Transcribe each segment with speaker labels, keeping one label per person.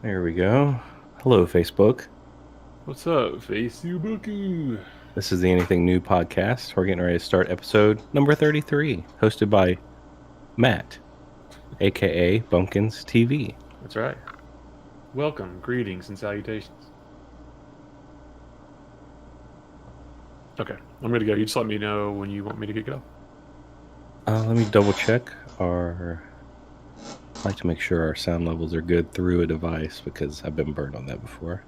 Speaker 1: There we go. Hello, Facebook.
Speaker 2: What's up, Facebook?
Speaker 1: This is the Anything New podcast. We're getting ready to start episode number 33, hosted by Matt, aka Bumpkins TV.
Speaker 2: That's right. Welcome, greetings, and salutations. Okay, I'm ready to go. You just let me know when you want me to get go.
Speaker 1: Let me double check I like to make sure our sound levels are good through a device because I've been burned on that before.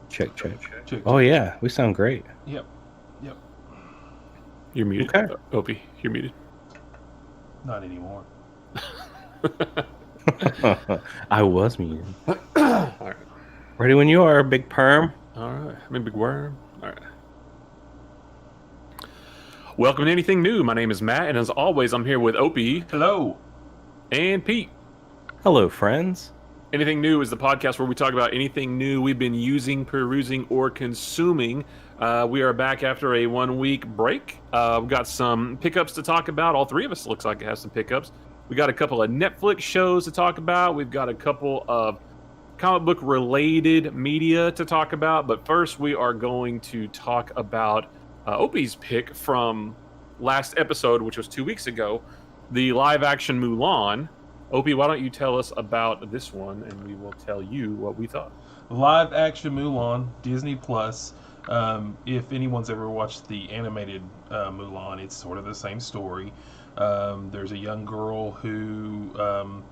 Speaker 1: Check. Oh, yeah, we sound great.
Speaker 3: Yep.
Speaker 2: You're muted.
Speaker 1: Okay.
Speaker 2: Opey, you're muted.
Speaker 3: Not anymore.
Speaker 1: I was muted.
Speaker 2: All right.
Speaker 1: Ready when you are, Big Perm.
Speaker 2: All right. I'm a big worm. All right. Welcome to Anything New. My name is Matt, and as always, I'm here with Opey.
Speaker 3: Hello.
Speaker 2: And Pete.
Speaker 1: Hello, friends.
Speaker 2: Anything New is the podcast where we talk about anything new we've been using, perusing, or consuming. We are back after a 1-week break. We've got some pickups to talk about. All three of us looks like have some pickups. We got a couple of Netflix shows to talk about. We've got a couple of comic book related media to talk about. But first, we are going to talk about Opie's pick from last episode, which was 2 weeks ago, the live action Mulan. Opie, why don't you tell us about this one, and we will tell you what we thought.
Speaker 3: Live action Mulan, Disney Plus. If anyone's ever watched the animated Mulan, it's sort of the same story. There's a young girl who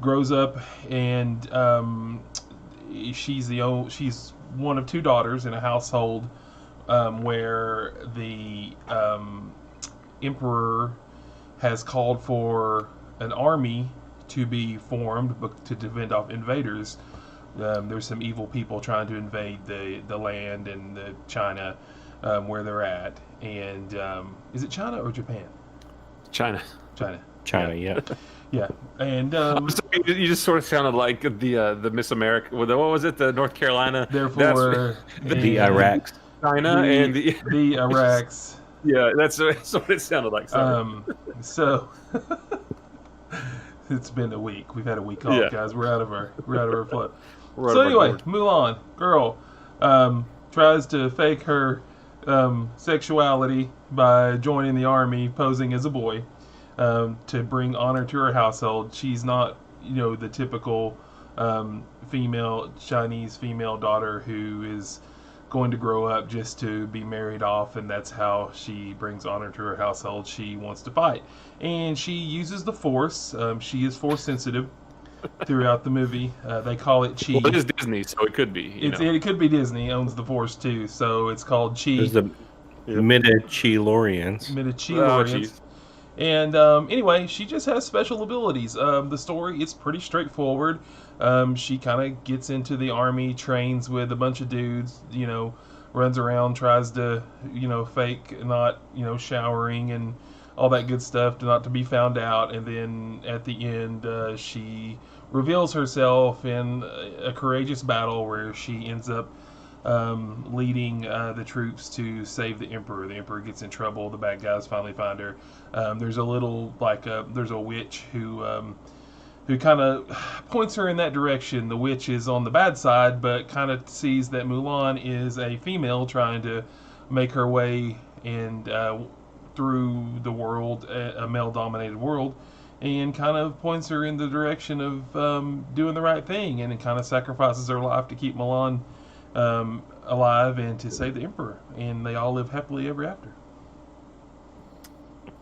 Speaker 3: grows up, and she's one of two daughters in a household where the emperor has called for an army to be formed to defend off invaders. There's some evil people trying to invade the land and the China where they're at. And is it China or Japan?
Speaker 2: China.
Speaker 1: Yeah.
Speaker 3: Yeah. And
Speaker 2: you just sort of sounded like the Miss America. What was it? The North Carolina.
Speaker 3: Therefore,
Speaker 1: The Iraqs.
Speaker 2: China and
Speaker 3: the Iraqs.
Speaker 2: Yeah, that's what it sounded like.
Speaker 3: So it's been a week. We've had a week off, guys. We're out of our flow. So anyway, Mulan, girl, tries to fake her sexuality by joining the army, posing as a boy, to bring honor to her household. She's not, the typical Chinese female daughter who is going to grow up just to be married off, and that's how she brings honor to her household. She wants to fight, and she uses the Force. She is Force sensitive throughout the movie. They call it Chi.
Speaker 2: Well, it is Disney, so it could be.
Speaker 3: It could be Disney owns the Force too, so it's called Chi.
Speaker 1: There's the Midi-Chlorians.
Speaker 3: Midi-Chlorians. And anyway, she just has special abilities. The story is pretty straightforward. She kind of gets into the army, trains with a bunch of dudes, runs around, tries to, fake not, showering and all that good stuff not to be found out. And then at the end, she reveals herself in a courageous battle where she ends up leading the troops to save the emperor. The emperor gets in trouble. The bad guys finally find her. There's there's a witch who kind of points her in that direction. The witch is on the bad side, but kind of sees that Mulan is a female trying to make her way and through the world, a male-dominated world, and kind of points her in the direction of doing the right thing, and it kind of sacrifices her life to keep Mulan alive and to save the emperor, and they all live happily ever after.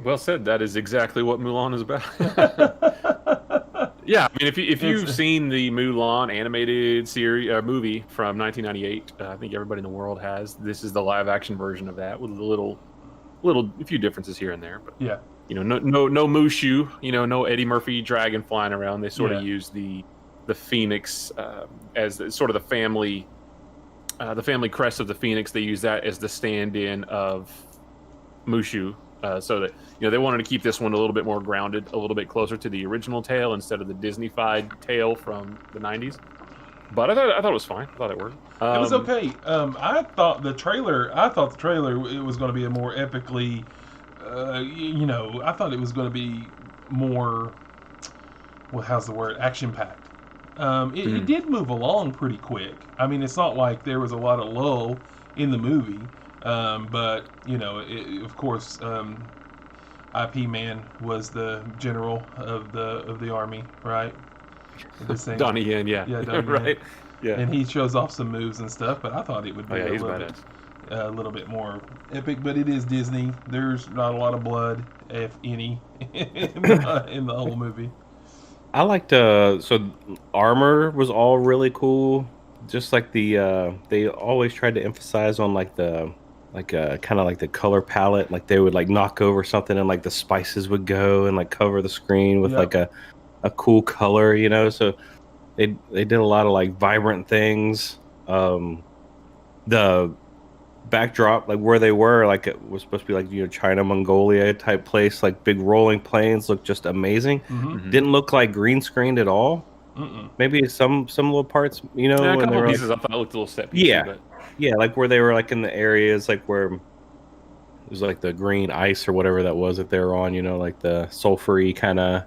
Speaker 2: Well said. That is exactly what Mulan is about. Yeah, I mean, if you've seen the Mulan animated movie from 1998, I think everybody in the world has. This is the live action version of that with a few differences here and there, but
Speaker 3: yeah,
Speaker 2: no Mushu, no Eddie Murphy dragon flying around. They sort of use the phoenix as sort of the family crest of the phoenix. They use that as the stand-in of Mushu. So that they wanted to keep this one a little bit more grounded, a little bit closer to the original tale instead of the Disney-fied tale from the 90s. But I thought it was fine. I thought it worked.
Speaker 3: It was okay. I thought the trailer it was going to be a more epically, I thought it was going to be more, well, how's the word, action-packed. It did move along pretty quick. I mean, it's not like there was a lot of lull in the movie, but of course, IP Man was the general of the army, right? The same.
Speaker 2: Donnie Yen, yeah,
Speaker 3: Yeah, Donnie Yen.
Speaker 2: right, yeah.
Speaker 3: And he shows off some moves and stuff, but I thought it would be
Speaker 2: He's badass.
Speaker 3: a little bit more epic. But it is Disney. There's not a lot of blood, if any, in the whole movie.
Speaker 1: I liked so armor was all really cool. Just like they always tried to emphasize on like the kind of like the color palette. Like they would like knock over something and like the spices would go and like cover the screen with like a cool color, So they did a lot of like vibrant things. The backdrop, like where they were, like it was supposed to be like China, Mongolia type place, like big rolling plains, looked just amazing. Didn't look like green screened at all. Maybe some little parts,
Speaker 2: Yeah, a couple
Speaker 1: like,
Speaker 2: pieces I thought looked a little set piece.
Speaker 1: Yeah, like where they were like in the areas like where it was like the green ice or whatever that was that they were on, like the sulfury kind of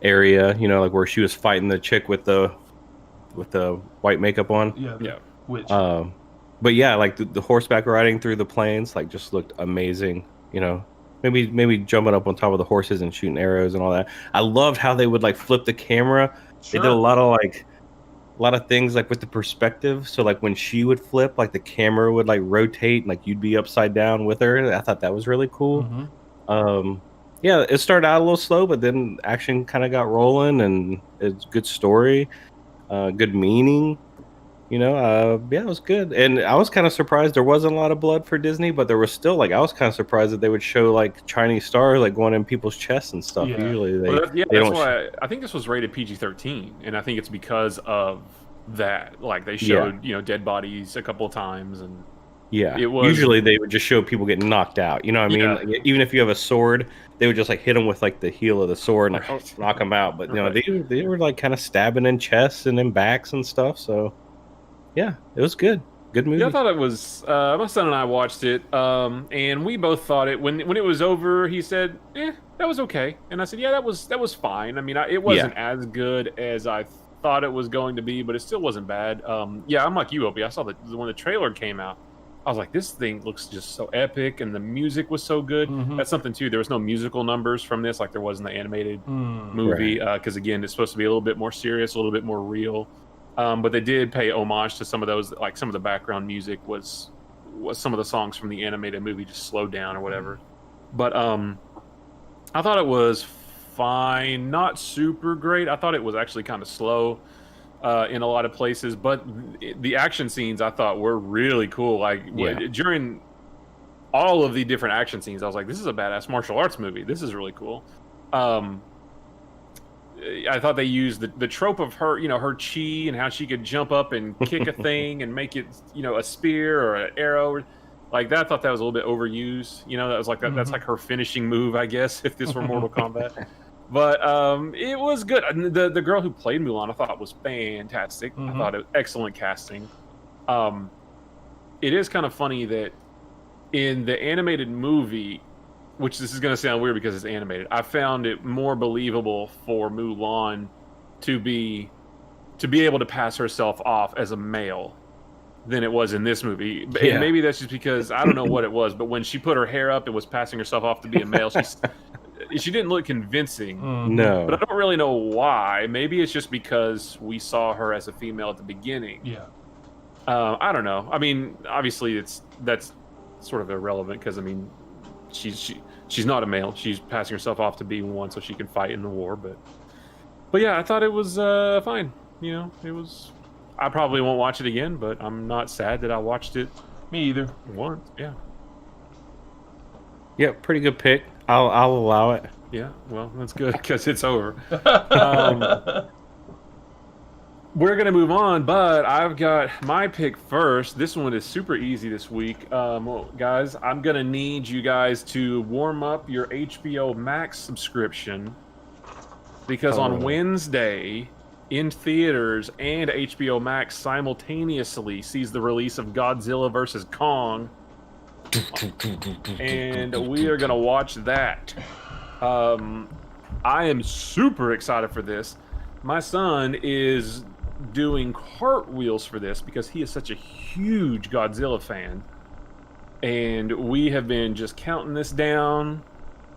Speaker 1: area, like where she was fighting the chick with the white makeup on.
Speaker 3: Yeah. Which
Speaker 1: but yeah, like the horseback riding through the plains, like just looked amazing. Maybe jumping up on top of the horses and shooting arrows and all that. I loved how they would like flip the camera.
Speaker 3: Sure.
Speaker 1: They did a lot of things like with the perspective. So like when she would flip, like the camera would like rotate, and like you'd be upside down with her. I thought that was really cool. Yeah, it started out a little slow, but then action kind of got rolling, and it's good story, good meaning. Yeah, it was good. And I was kind of surprised there wasn't a lot of blood for Disney, but there was still I was kind of surprised that they would show like Chinese stars like going in people's chests and stuff.
Speaker 3: Yeah.
Speaker 1: Usually
Speaker 2: that's why I think this was rated PG-13, and I think it's because of that. Like they showed dead bodies a couple of times, and it was
Speaker 1: usually they would just show people getting knocked out. You know what I mean?
Speaker 2: Yeah.
Speaker 1: Like, even if you have a sword, they would just like hit them with like the heel of the sword and like, knock them out. But they were like kind of stabbing in chests and in backs and stuff. So. Yeah, it was good. Good movie.
Speaker 2: Yeah, I thought it was. My son and I watched it, and we both thought it when it was over. He said, that was okay," and I said, "Yeah, that was fine. I mean, it wasn't as good as I thought it was going to be, but it still wasn't bad." Yeah, I'm like you, Opie. I saw when the trailer came out, I was like, "This thing looks just so epic," and the music was so good. That's something too. There was no musical numbers from this, like there was in the animated movie, because again, it's supposed to be a little bit more serious, a little bit more real. But they did pay homage to some of those, like some of the background music was some of the songs from the animated movie just slowed down or whatever. But I thought it was fine, not super great. I thought it was actually kind of slow in a lot of places, but the action scenes I thought were really cool. Like during all of the different action scenes, I was like, this is a badass martial arts movie. This is really cool. I thought they used the trope of her, her chi and how she could jump up and kick a thing and make it, a spear or an arrow. Like that, I thought that was a little bit overused. That was like that's like her finishing move, I guess, if this were Mortal Kombat. But it was good. The girl who played Mulan, I thought was fantastic. I thought it was excellent casting. It is kind of funny that in the animated movie, which this is going to sound weird because it's animated, I found it more believable for Mulan to be able to pass herself off as a male than it was in this movie. And maybe that's just because I don't know what it was, but when she put her hair up and was passing herself off to be a male, she didn't look convincing.
Speaker 1: No.
Speaker 2: But I don't really know why. Maybe it's just because we saw her as a female at the beginning.
Speaker 3: Yeah.
Speaker 2: I don't know. I mean, obviously that's sort of irrelevant because I mean, she's not a male. She's passing herself off to be one so she can fight in the war. But yeah, I thought it was fine. It was. I probably won't watch it again, but I'm not sad that I watched it.
Speaker 3: Me either.
Speaker 2: Once, yeah.
Speaker 1: Yeah, pretty good pick. I'll allow it.
Speaker 2: Yeah, well, that's good because it's over. We're going to move on, but I've got my pick first. This one is super easy this week. Guys, I'm going to need you guys to warm up your HBO Max subscription because on Wednesday, in theaters and HBO Max simultaneously sees the release of Godzilla vs. Kong. And we are going to watch that. I am super excited for this. My son is doing cartwheels for this because he is such a huge Godzilla fan. And we have been just counting this down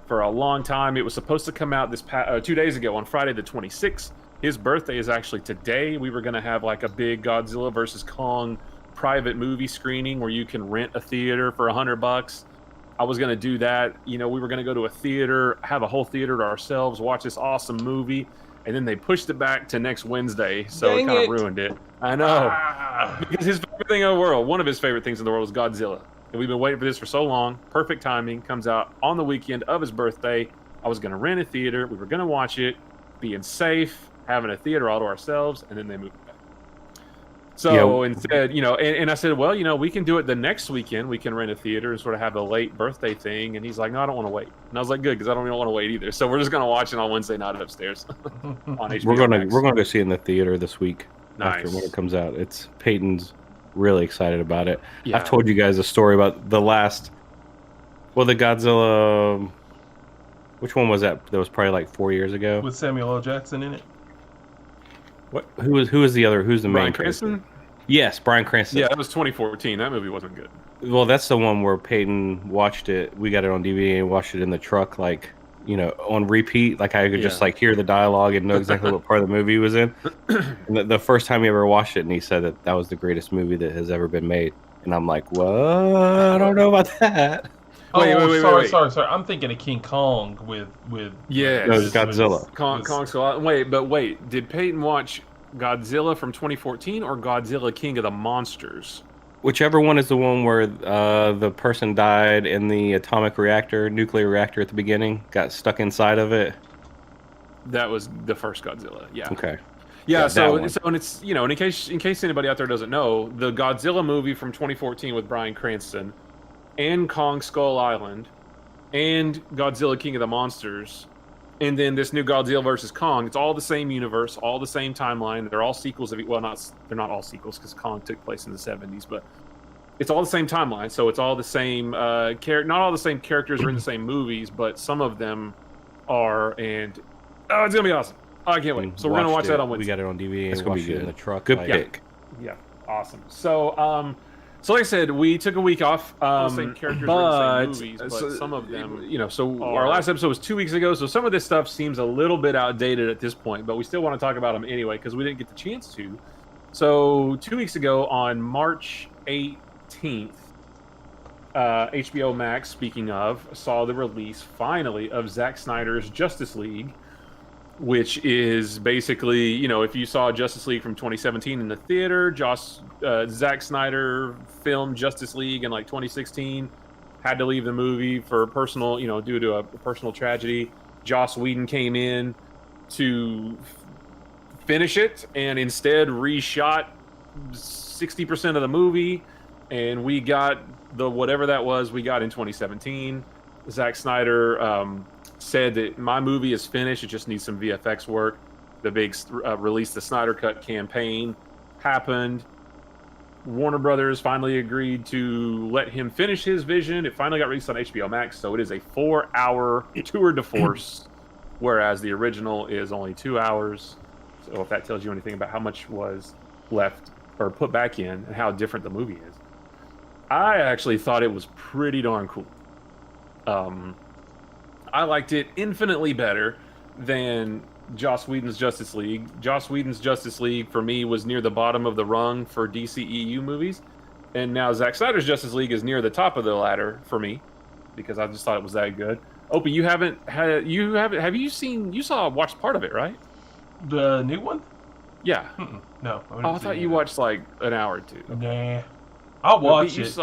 Speaker 2: for a long time. It was supposed to come out 2 days ago on Friday the 26th. His birthday is actually today. We were going to have like a big Godzilla versus Kong private movie screening where you can rent a theater for $100. I was going to do that. You know, we were going to go to a theater, have a whole theater to ourselves, watch this awesome movie. And then they pushed it back to next Wednesday. So it kind of ruined it. I know. Because his favorite thing in the world, one of his favorite things in the world was Godzilla. And we've been waiting for this for so long. Perfect timing. Comes out on the weekend of his birthday. I was going to rent a theater. We were going to watch it, being safe, having a theater all to ourselves, and then they moved it back. So instead, you know, and I said, well, you know, we can do it the next weekend. We can rent a theater and sort of have a late birthday thing. And he's like, no, I don't want to wait. And I was like, good, because I don't even want to wait either. So we're just going to watch it on Wednesday night upstairs on HBO
Speaker 1: We're
Speaker 2: Max.
Speaker 1: going to go see it in the theater this week.
Speaker 2: Nice.
Speaker 1: After when it comes out. Peyton's really excited about it.
Speaker 2: Yeah.
Speaker 1: I've told you guys a story about the Godzilla. Which one was that? That was probably like 4 years ago.
Speaker 3: With Samuel L. Jackson in it.
Speaker 1: What? Who is the other? Who's the
Speaker 2: Bryan
Speaker 1: main
Speaker 2: Cranston?
Speaker 1: character? Yes, Bryan Cranston.
Speaker 2: Yeah, that was 2014. That movie wasn't good.
Speaker 1: Well, that's the one where Peyton watched it. We got it on DVD and watched it in the truck, like, you know, on repeat. Like I could just like hear the dialogue and know exactly what part of the movie he was in. And the first time he ever watched it, and he said that was the greatest movie that has ever been made. And I'm like, what? I don't know about that.
Speaker 3: Wait, sorry. I'm thinking of King Kong with
Speaker 2: yeah,
Speaker 1: no, it's Godzilla.
Speaker 2: Kong Skull. Wait. Did Peyton watch Godzilla from 2014 or Godzilla King of the Monsters?
Speaker 1: Whichever one is the one where the person died in the nuclear reactor at the beginning, got stuck inside of it.
Speaker 2: That was the first Godzilla. Yeah.
Speaker 1: Okay.
Speaker 2: Yeah, so
Speaker 1: and
Speaker 2: it's, you know, and in case anybody out there doesn't know, the Godzilla movie from 2014 with Bryan Cranston and Kong Skull Island and Godzilla King of the Monsters and then this new Godzilla versus Kong, it's all the same universe, all the same timeline. They're all sequels of, well, they're not all sequels because Kong took place in the 70s, but it's all the same timeline. So it's all the same not all the same characters are in the same movies, but some of them are, and it's gonna be awesome. Oh, I can't wait. So we're gonna watch that on Wednesday.
Speaker 1: We got it on DVD.
Speaker 2: It's
Speaker 1: and watched it in the truck.
Speaker 2: Good pick. Yeah, awesome. So so like I said, we took a week off.
Speaker 3: All the same characters are in the same movies, but some of them,
Speaker 2: you know, so our last episode was 2 weeks ago, so some of this stuff seems a little bit outdated at this point, but we still want to talk about them anyway because we didn't get the chance to. So 2 weeks ago on March 18th, HBO Max, speaking of, saw the release finally of Zack Snyder's Justice League, which is basically, you know, if you saw Justice League from 2017 in the theater, Zack Snyder filmed Justice League in like 2016, had to leave the movie for personal, you know, due to a personal tragedy. Joss Whedon came in to finish it and instead reshot 60% of the movie, and we got the whatever that was we got in 2017. Zack Snyder said that my movie is finished, it just needs some VFX work. The big release the Snyder Cut campaign happened. Warner Brothers finally agreed to let him finish his vision. It finally got released on HBO Max, so it is a 4-hour tour de force, whereas the original is only 2 hours. So if that tells you anything about how much was left or put back in and how different the movie is. I actually thought it was pretty darn cool. I liked it infinitely better than Joss Whedon's Justice League. Joss Whedon's Justice League, for me, was near the bottom of the rung for DCEU movies. And now Zack Snyder's Justice League is near the top of the ladder for me, because I just thought it was that good. Opie, you watched part of it, right?
Speaker 3: The new one?
Speaker 2: Yeah.
Speaker 3: No.
Speaker 2: I thought you watched like an hour or two.
Speaker 3: Nah. I'll watch it.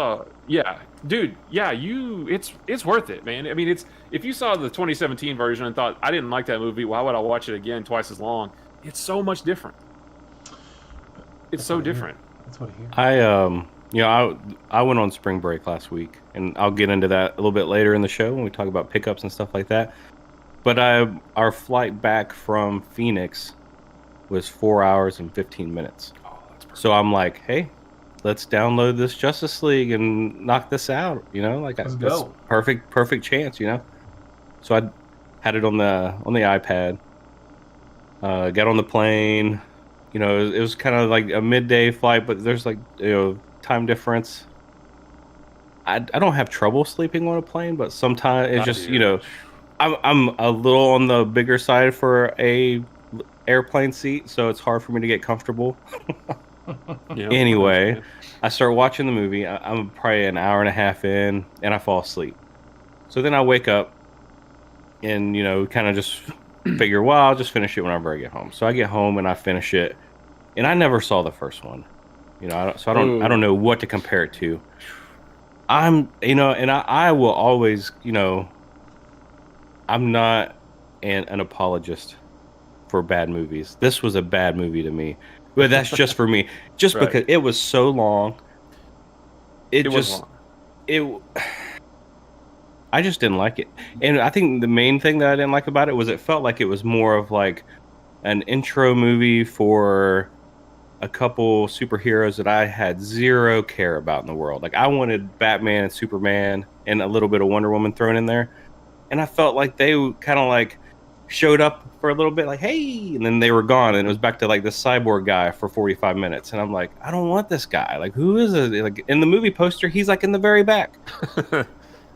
Speaker 2: Yeah, dude. Yeah, it's worth it, man. I mean, if you saw the 2017 version and thought I didn't like that movie, why would I watch it again twice as long? It's so much different. It's so different.
Speaker 3: That's what I hear.
Speaker 1: I went on spring break last week, and I'll get into that a little bit later in the show when we talk about pickups and stuff like that. But our flight back from Phoenix was 4 hours and 15 minutes.
Speaker 2: Oh, that's perfect.
Speaker 1: So I'm like, hey, let's download this Justice League and knock this out, you know, like
Speaker 3: let's go.
Speaker 1: Perfect chance, you know. So I had it on the iPad, Got on the plane. It was kind of like a midday flight, but there's like time difference. I don't have trouble sleeping on a plane, but sometimes it's
Speaker 2: I
Speaker 1: just
Speaker 2: do.
Speaker 1: I'm a little on the bigger side for a airplane seat, so it's hard for me to get comfortable.
Speaker 2: Yeah, I
Speaker 1: Anyway,
Speaker 2: understand.
Speaker 1: I start watching the movie. I'm probably an hour and a half in, and I fall asleep. So then I wake up and kind of just figure, well, I'll just finish it whenever I get home. So I get home and I finish it, and I never saw the first one. I don't
Speaker 2: Oh,
Speaker 1: know what to compare it to. And I will always, I'm not an apologist for bad movies. This was a bad movie to me, but that's just for me. Just
Speaker 2: right.
Speaker 1: because it was so long, it
Speaker 2: It was
Speaker 1: just
Speaker 2: long.
Speaker 1: it. I just didn't like it, and I think the main thing that I didn't like about it was it felt like it was more of like an intro movie for a couple superheroes that I had zero care about in the world. Like I wanted Batman and Superman and a little bit of Wonder Woman thrown in there. And I felt like they kind of like showed up for a little bit, like, hey, and then they were gone. And it was back to like this cyborg guy for 45 minutes. And I'm like, I don't want this guy. Like, who is it? Like in the movie poster, he's like in the very back.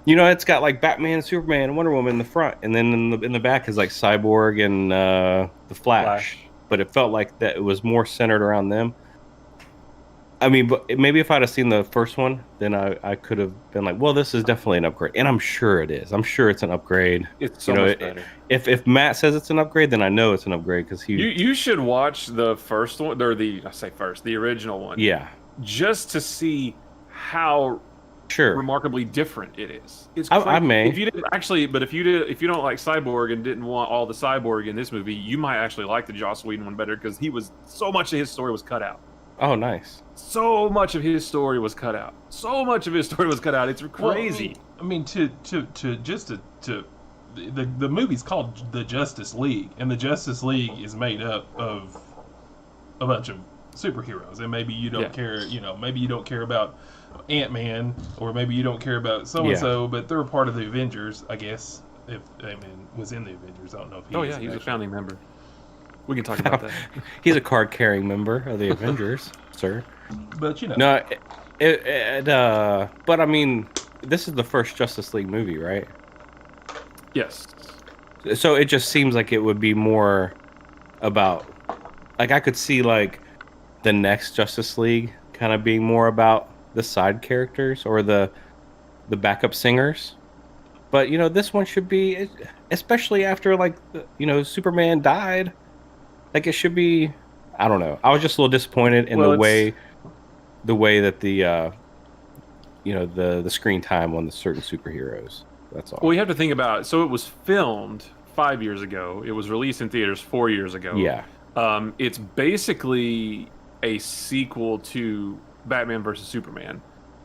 Speaker 1: It's got like Batman, Superman, and Wonder Woman in the front, and then in the back is like Cyborg and the Flash.
Speaker 2: Flash.
Speaker 1: But it felt like that it was more centered around them. I mean, but maybe if I'd have seen the first one, then I could have been like, well, this is definitely an upgrade, and I'm sure it is. I'm sure it's an upgrade.
Speaker 2: It's
Speaker 1: You
Speaker 2: so
Speaker 1: know,
Speaker 2: much better.
Speaker 1: if Matt says it's an upgrade, then I know it's an upgrade because
Speaker 2: You should watch the first one, or the original one,
Speaker 1: yeah,
Speaker 2: just to see how
Speaker 1: sure.
Speaker 2: remarkably different it is. It's
Speaker 1: I
Speaker 2: crazy.
Speaker 1: may.
Speaker 2: If you didn't actually, but if you don't like Cyborg and didn't want all the Cyborg in this movie, you might actually like the Joss Whedon one better because so much of his story was cut out.
Speaker 1: Oh, nice.
Speaker 2: So much of his story was cut out. So much of his story was cut out. It's crazy.
Speaker 3: Well, I mean, to the movie's called The Justice League, and the Justice League is made up of a bunch of superheroes, and maybe you don't
Speaker 2: Yeah.
Speaker 3: care, maybe you don't care about Ant-Man, or maybe you don't care about so and so, but they're part of the Avengers, I guess. If Ant-Man was in the Avengers, I don't know if he
Speaker 2: Oh
Speaker 3: is
Speaker 2: yeah, he was a
Speaker 3: actually.
Speaker 2: founding member. We can talk about that.
Speaker 1: He's a card-carrying member of the Avengers, sir.
Speaker 3: But
Speaker 1: No, but I mean, this is the first Justice League movie, right?
Speaker 2: Yes.
Speaker 1: So it just seems like it would be more about, like, I could see like the next Justice League kind of being more about the side characters or the backup singers. But this one should be, especially after like Superman died. Like it should be. I don't know. I was just a little disappointed in
Speaker 2: Well,
Speaker 1: the way that the screen time on the certain superheroes. That's all.
Speaker 2: well, you have to think about. So it was filmed 5 years ago. It was released in theaters 4 years ago.
Speaker 1: Yeah.
Speaker 2: It's basically a sequel to Batman versus Superman.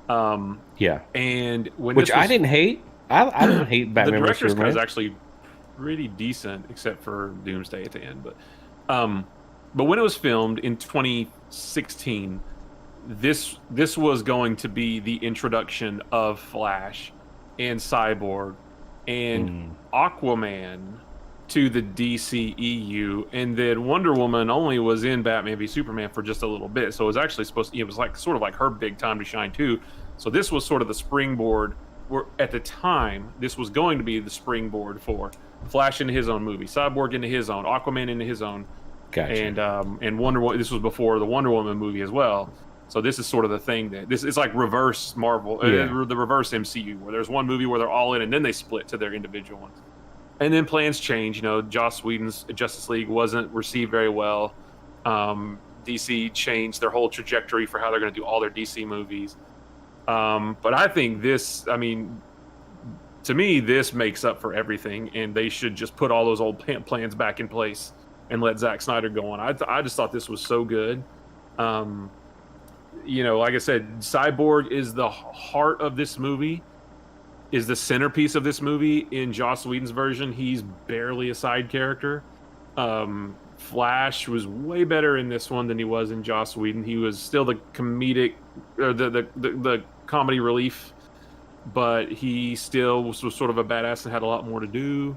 Speaker 1: Yeah.
Speaker 2: And
Speaker 1: Which I didn't hate. I didn't hate Batman
Speaker 2: the
Speaker 1: versus
Speaker 2: director's cut is
Speaker 1: Superman.
Speaker 2: actually pretty decent, except for Doomsday at the end. But when it was filmed in 2016, this was going to be the introduction of Flash and Cyborg and Aquaman to the DCEU, and then Wonder Woman only was in Batman v Superman for just a little bit, so it was actually it was like sort of like her big time to shine too. So this was sort of the springboard. Where at the time this was going to be the springboard for Flash into his own movie, Cyborg into his own, Aquaman into his own,
Speaker 1: Gotcha.
Speaker 2: and Wonder Woman. This was before the Wonder Woman movie as well. So this is sort of the thing that this is like reverse Marvel, the reverse MCU, where there's one movie where they're all in and then they split to their individual ones. And then plans change. Joss Whedon's Justice League wasn't received very well. DC changed their whole trajectory for how they're going to do all their DC movies. But I think to me, this makes up for everything, and they should just put all those old plans back in place and let Zack Snyder go on. I just thought this was so good. Like I said, Cyborg is the heart of this movie, is the centerpiece of this movie. In Joss Whedon's version, he's barely a side character. Flash was way better in this one than he was in Joss Whedon. He was still the comedic, or the comedy relief, but he still was sort of a badass and had a lot more to do.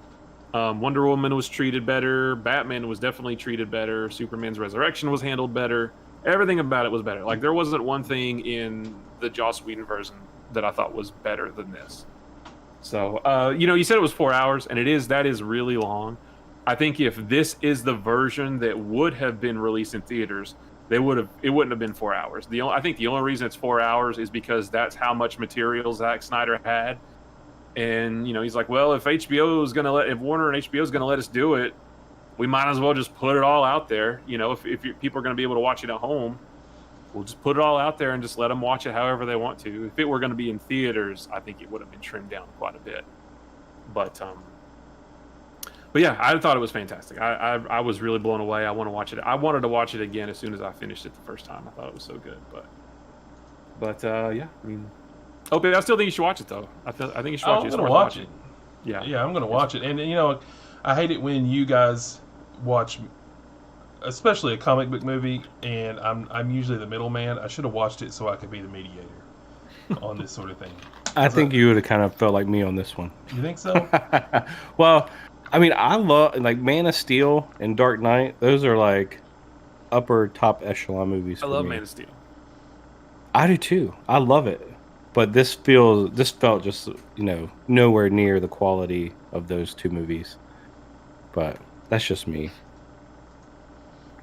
Speaker 2: Wonder Woman was treated better. Batman was definitely treated better. Superman's resurrection was handled better. Everything about it was better. Like, there wasn't one thing in the Joss Whedon version that I thought was better than this. So, you said it was 4 hours, and that is really long. I think if this is the version that would have been released in theaters, it wouldn't have been 4 hours. I think the only reason it's 4 hours is because that's how much material Zack Snyder had. And, he's like, well, if Warner and HBO is going to let us do it, we might as well just put it all out there. If people are going to be able to watch it at home, we'll just put it all out there and just let them watch it however they want to. If it were going to be in theaters, I think it would have been trimmed down quite a bit. But yeah, I thought it was fantastic. I was really blown away. I want to watch it. I wanted to watch it again as soon as I finished it the first time. I thought it was so good. But yeah, I mean, Opey, I still think you should watch it though. I think you should watch it.
Speaker 3: I'm gonna watch it.
Speaker 2: Yeah,
Speaker 3: I'm gonna watch it. And I hate it when you guys watch, especially a comic book movie, and I'm usually the middleman. I should have watched it so I could be the mediator on this sort of thing.
Speaker 1: I think you would have kind of felt like me on this one.
Speaker 3: You think so?
Speaker 1: Well, I mean, I love like Man of Steel and Dark Knight. Those are like upper top echelon movies.
Speaker 2: I love Man of Steel.
Speaker 1: I do too. I love it. But this felt just nowhere near the quality of those two movies. But that's just me.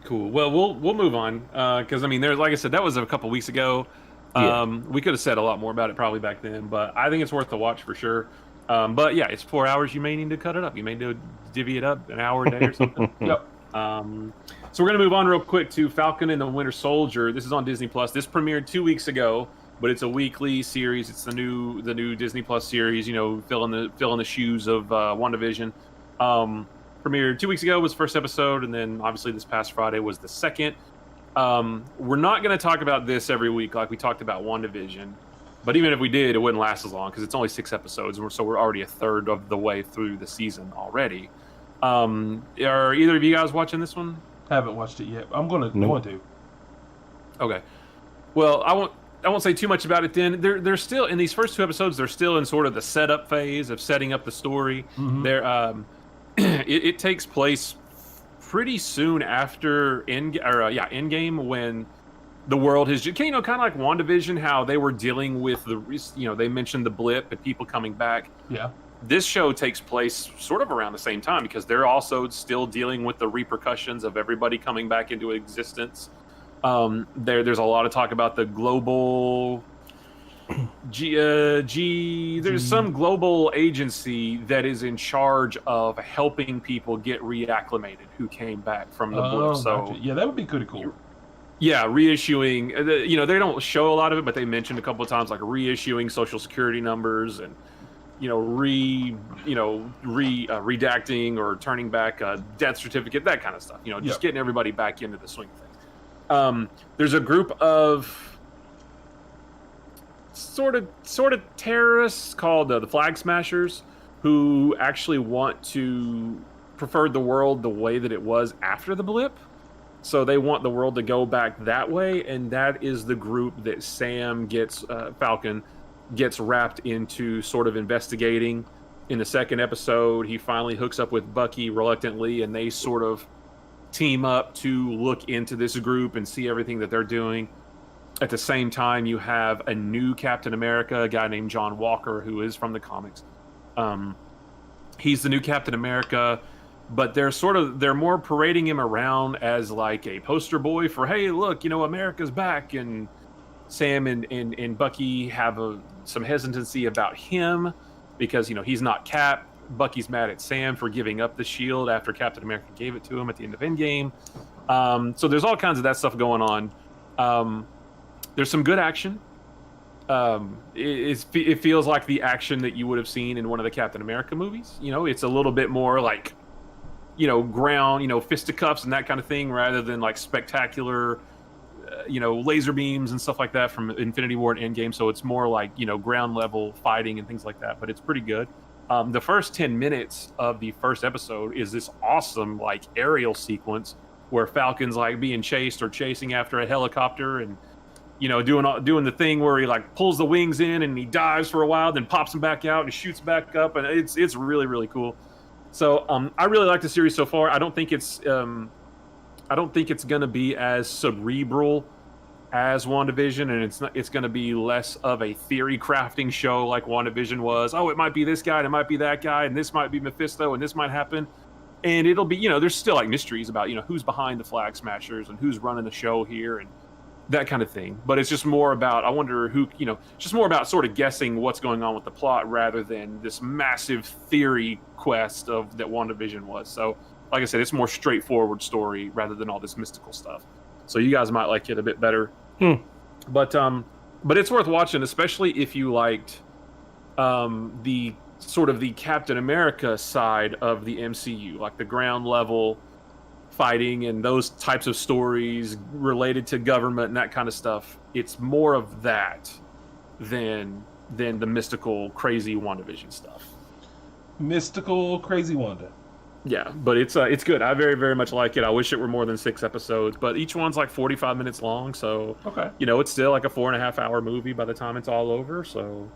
Speaker 2: Cool. Well, we'll move on because I mean, there's, like I said, that was a couple weeks ago. We could have said a lot more about it probably back then, but I think it's worth the watch for sure. But yeah, it's 4 hours. You may need to cut it up. You may need to divvy it up an hour a day or something.
Speaker 3: Yep.
Speaker 2: So we're gonna move on real quick to Falcon and the Winter Soldier. This is on Disney Plus. This premiered 2 weeks ago, but it's a weekly series. It's the new Disney Plus series. Fill in the shoes of WandaVision. Premiered 2 weeks ago was the first episode, and then obviously this past Friday was the second. We're not going to talk about this every week like we talked about WandaVision, but even if we did, it wouldn't last as long because it's only 6 episodes, so we're already a third of the way through the season already. Are either of you guys watching this one?
Speaker 3: Haven't watched it yet. I'm going to.
Speaker 2: Okay. Well, I won't say too much about it then. They're still in these first 2 episodes. They're still in sort of the setup phase of setting up the story.
Speaker 3: Mm-hmm.
Speaker 2: It takes place pretty soon after Endgame, when the world has kind of like WandaVision, how they were dealing with they mentioned the blip and people coming back.
Speaker 3: Yeah.
Speaker 2: This show takes place sort of around the same time because they're also still dealing with the repercussions of everybody coming back into existence. There's a lot of talk about the global there's some global agency that is in charge of helping people get reacclimated who came back from the blip. So
Speaker 3: gotcha. Yeah, that would be pretty cool.
Speaker 2: Yeah, reissuing. They don't show a lot of it, but they mentioned a couple of times like reissuing social security numbers and redacting or turning back a death certificate, that kind of stuff. Just getting everybody back into the swing of things. There's a group of sort of terrorists called the Flag Smashers who actually want to prefer the world the way that it was after the blip. So they want the world to go back that way, and that is the group that Falcon gets wrapped into sort of investigating. In the second episode, he finally hooks up with Bucky reluctantly, and they sort of team up to look into this group and see everything that they're doing. At the same time, you have a new Captain America, a guy named John Walker, who is from the comics. He's the new Captain America, but they're more parading him around as like a poster boy for, hey, look, America's back. And Sam and Bucky have some hesitancy about him because, he's not Cap. Bucky's mad at Sam for giving up the shield after Captain America gave it to him at the end of Endgame. So there's all kinds of that stuff going on. There's some good action. It feels like the action that you would have seen in one of the Captain America movies. It's a little bit more like, ground, fisticuffs and that kind of thing, rather than like spectacular, laser beams and stuff like that from Infinity War and Endgame. So it's more like, ground level fighting and things like that. But it's pretty good. The first 10 minutes of the first episode is this awesome like aerial sequence where Falcon's like being chased or chasing after a helicopter and doing the thing where he like pulls the wings in and he dives for a while, then pops them back out and shoots back up, and it's really, really cool. So I really like the series so far. I don't think it's going to be as cerebral as WandaVision, and it's going to be less of a theory crafting show like WandaVision was. Oh, it might be this guy, and it might be that guy, and this might be Mephisto, and this might happen. And it'll be, there's still like mysteries about, who's behind the Flag Smashers and who's running the show here and that kind of thing. But it's just more about, I wonder who, just more about sort of guessing what's going on with the plot rather than this massive theory quest of that WandaVision was. So, like I said, it's more straightforward story rather than all this mystical stuff. So you guys might like it a bit better. But it's worth watching, especially if you liked the sort of the Captain America side of the MCU, like the ground level fighting and those types of stories related to government and that kind of stuff. It's more of that than the mystical, crazy WandaVision stuff.
Speaker 3: Mystical, crazy Wanda.
Speaker 2: Yeah, but it's good. I very, very much like it. I wish it were more than 6 episodes, but each one's like 45 minutes long, so
Speaker 3: okay.
Speaker 2: It's still like a 4.5-hour movie by the time it's all over. So,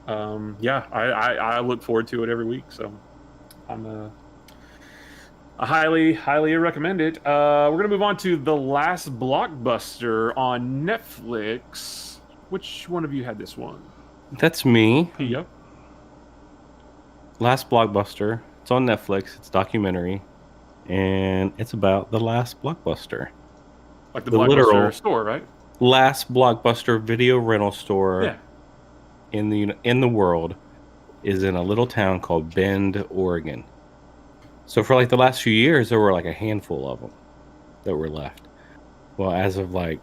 Speaker 2: I look forward to it every week. So, I highly recommend it. We're gonna move on to The Last Blockbuster on Netflix. Which one of you had this one?
Speaker 1: That's me.
Speaker 2: Yep.
Speaker 1: Last Blockbuster. It's on Netflix. It's a documentary, and it's about the last Blockbuster.
Speaker 2: Like the Blockbuster literal store, right?
Speaker 1: Last Blockbuster video rental store in the world is in a little town called Bend, Oregon. So for like the last few years, there were like a handful of them that were left. Well, as of like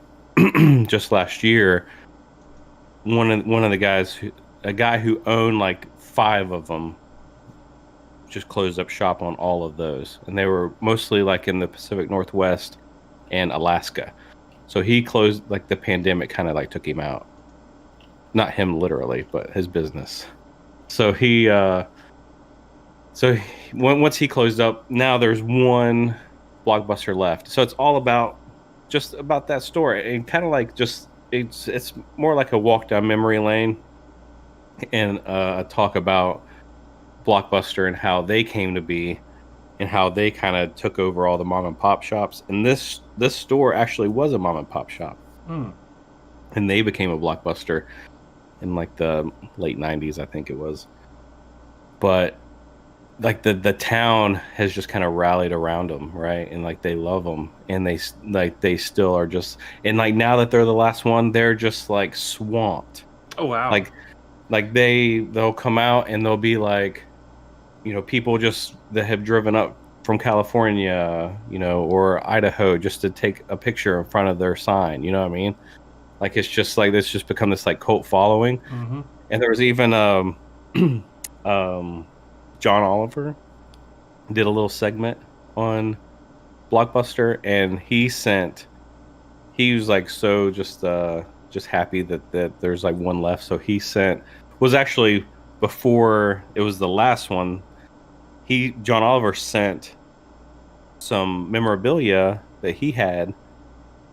Speaker 1: just last year, one of the guys, a guy who owned like 5 of them, just closed up shop on all of those, and they were mostly like in the Pacific Northwest and Alaska. So he closed, like the pandemic kind of like took him out. Not him literally, but his business. So once he closed up, now there's one Blockbuster left. So it's all about that store, and kind of like it's more like a walk down memory lane and a talk about Blockbuster and how they came to be and how they kind of took over all the mom and pop shops. And this store actually was a mom and pop shop. And they became a Blockbuster in like the late 90s, I think it was. But like the town has just kind of rallied around them, right? And like they love them, and they still are just, and like now that they're the last one, they're just like swamped.
Speaker 2: Oh wow.
Speaker 1: Like they'll come out and they'll be like, people just that have driven up from California, or Idaho just to take a picture in front of their sign. You know what I mean? Like it's just like it's just become this like cult following.
Speaker 3: Mm-hmm.
Speaker 1: And there was even John Oliver did a little segment on Blockbuster, and he was like so just happy that there's like one left. So he was actually before it was the last one. John Oliver sent some memorabilia that he had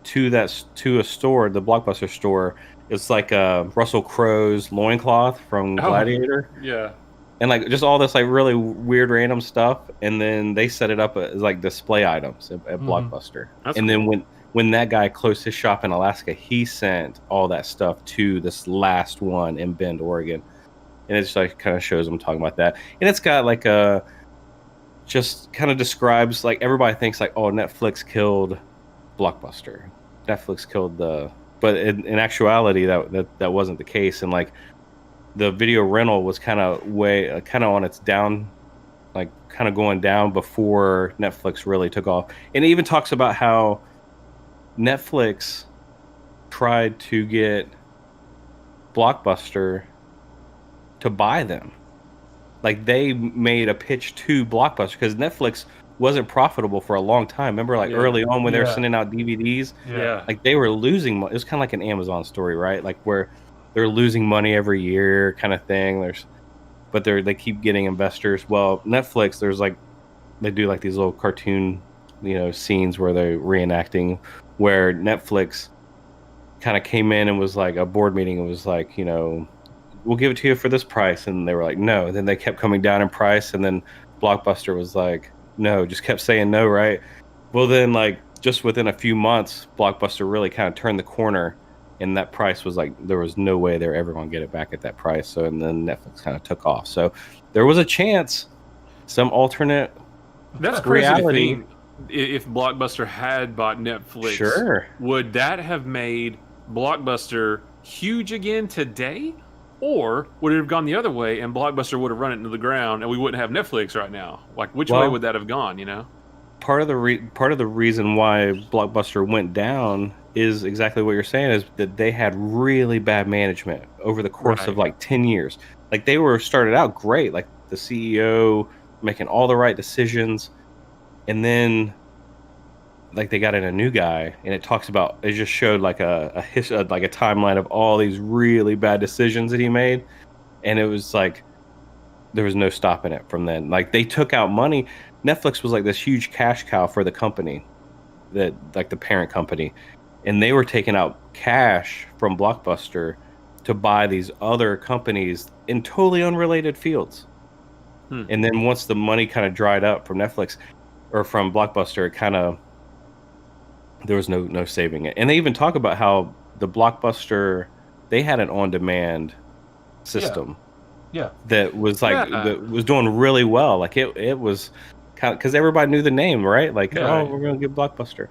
Speaker 1: to a store, the Blockbuster store. It's like Russell Crowe's loincloth from Gladiator.
Speaker 2: Yeah.
Speaker 1: And like just all this like really weird random stuff, and then they set it up as like display items at Blockbuster.
Speaker 2: That's
Speaker 1: and
Speaker 2: cool.
Speaker 1: Then when that guy closed his shop in Alaska, he sent all that stuff to this last one in Bend, Oregon. And it's like kind of shows them talking about that. And it's got like just kind of describes, like everybody thinks like, oh, Netflix killed Blockbuster. Netflix killed but in actuality that wasn't the case. And like the video rental was kind of on its down, like kind of going down before Netflix really took off. And it even talks about how Netflix tried to get Blockbuster to buy them. Like they made a pitch to Blockbuster because Netflix wasn't profitable for a long time. Remember, like early on when they were sending out DVDs, like they were losing money. It was kind of like an Amazon story, right? Like where they're losing money every year, kind of thing. But they keep getting investors. Well, Netflix, they do like these little cartoon, scenes where they're reenacting, where Netflix kind of came in and was like a board meeting and was like, we'll give it to you for this price. And they were like, no. And then they kept coming down in price. And then Blockbuster was like, no, just kept saying no, right? Well, then, like, just within a few months, Blockbuster really kind of turned the corner, and that price was like, there was no way they're ever going to get it back at that price. So, and then Netflix kind of took off. So, there was a chance, some alternate
Speaker 2: That's crazy
Speaker 1: reality.
Speaker 2: to think. If Blockbuster had bought Netflix,
Speaker 1: Sure.
Speaker 2: would that have made Blockbuster huge again today? Or would it have gone the other way and Blockbuster would have run it into the ground and we wouldn't have Netflix right now? Like, which way would that have gone, you know?
Speaker 1: Part of the reason why Blockbuster went down is exactly what you're saying, is that they had really bad management over the course of like 10 years. Like, they were started out great, like the CEO making all the right decisions, and then like they got in a new guy, and it just showed like a timeline of all these really bad decisions that he made, and it was like there was no stopping it from then. Like, they took out money. Netflix was like this huge cash cow for the company, that like the parent company, and they were taking out cash from Blockbuster to buy these other companies in totally unrelated fields. And then once the money kind of dried up from Netflix or from Blockbuster, it kind of, there was no saving it. And they even talk about how the Blockbuster, they had an on-demand system.
Speaker 3: Yeah.
Speaker 1: That was like that was doing really well. Like, it was kind of, because everybody knew the name, right? Like, oh, we're gonna get Blockbuster.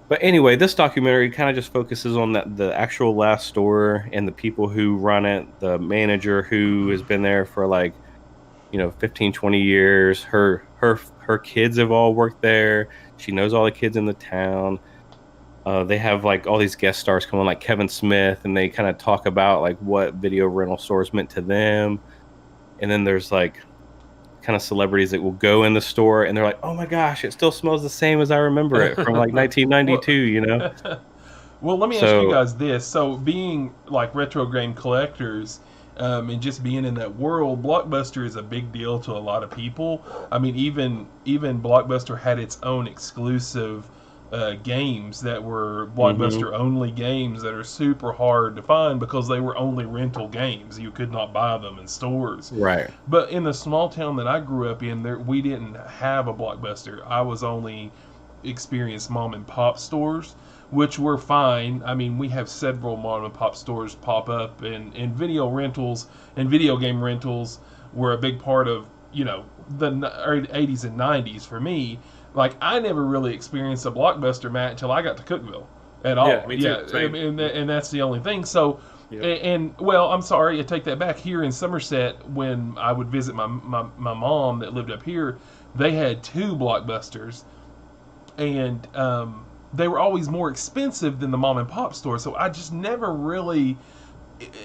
Speaker 1: But anyway, this documentary kind of just focuses on the actual last store and the people who run it, the manager who has been there for like, 15, 20 years. Her kids have all worked there. She knows all the kids in the town. They have like all these guest stars come on, like Kevin Smith, and they kind of talk about like what video rental stores meant to them. And then there's like kind of celebrities that will go in the store and they're like, oh my gosh, it still smells the same as I remember it from like 1992,
Speaker 3: Well, let me ask you guys this. So, being like retro game collectors, and just being in that world, Blockbuster is a big deal to a lot of people. I mean, even Blockbuster had its own exclusive games that were Blockbuster only games that are super hard to find because they were only rental games. You could not buy them in stores.
Speaker 1: Right.
Speaker 3: But in the small town that I grew up in, we didn't have a Blockbuster. I was only experienced mom and pop stores, which were fine. I mean, we have several mom and pop stores pop up, and video rentals and video game rentals were a big part of, the 80s and 90s for me. Like, I never really experienced a Blockbuster, Matt, until I got to Cookeville at all.
Speaker 2: Yeah, me too.
Speaker 3: And that's the only thing. So, well, I'm sorry, I take that back. Here in Somerset, when I would visit my mom that lived up here, they had 2 Blockbusters, and they were always more expensive than the mom and pop store. So I just never really.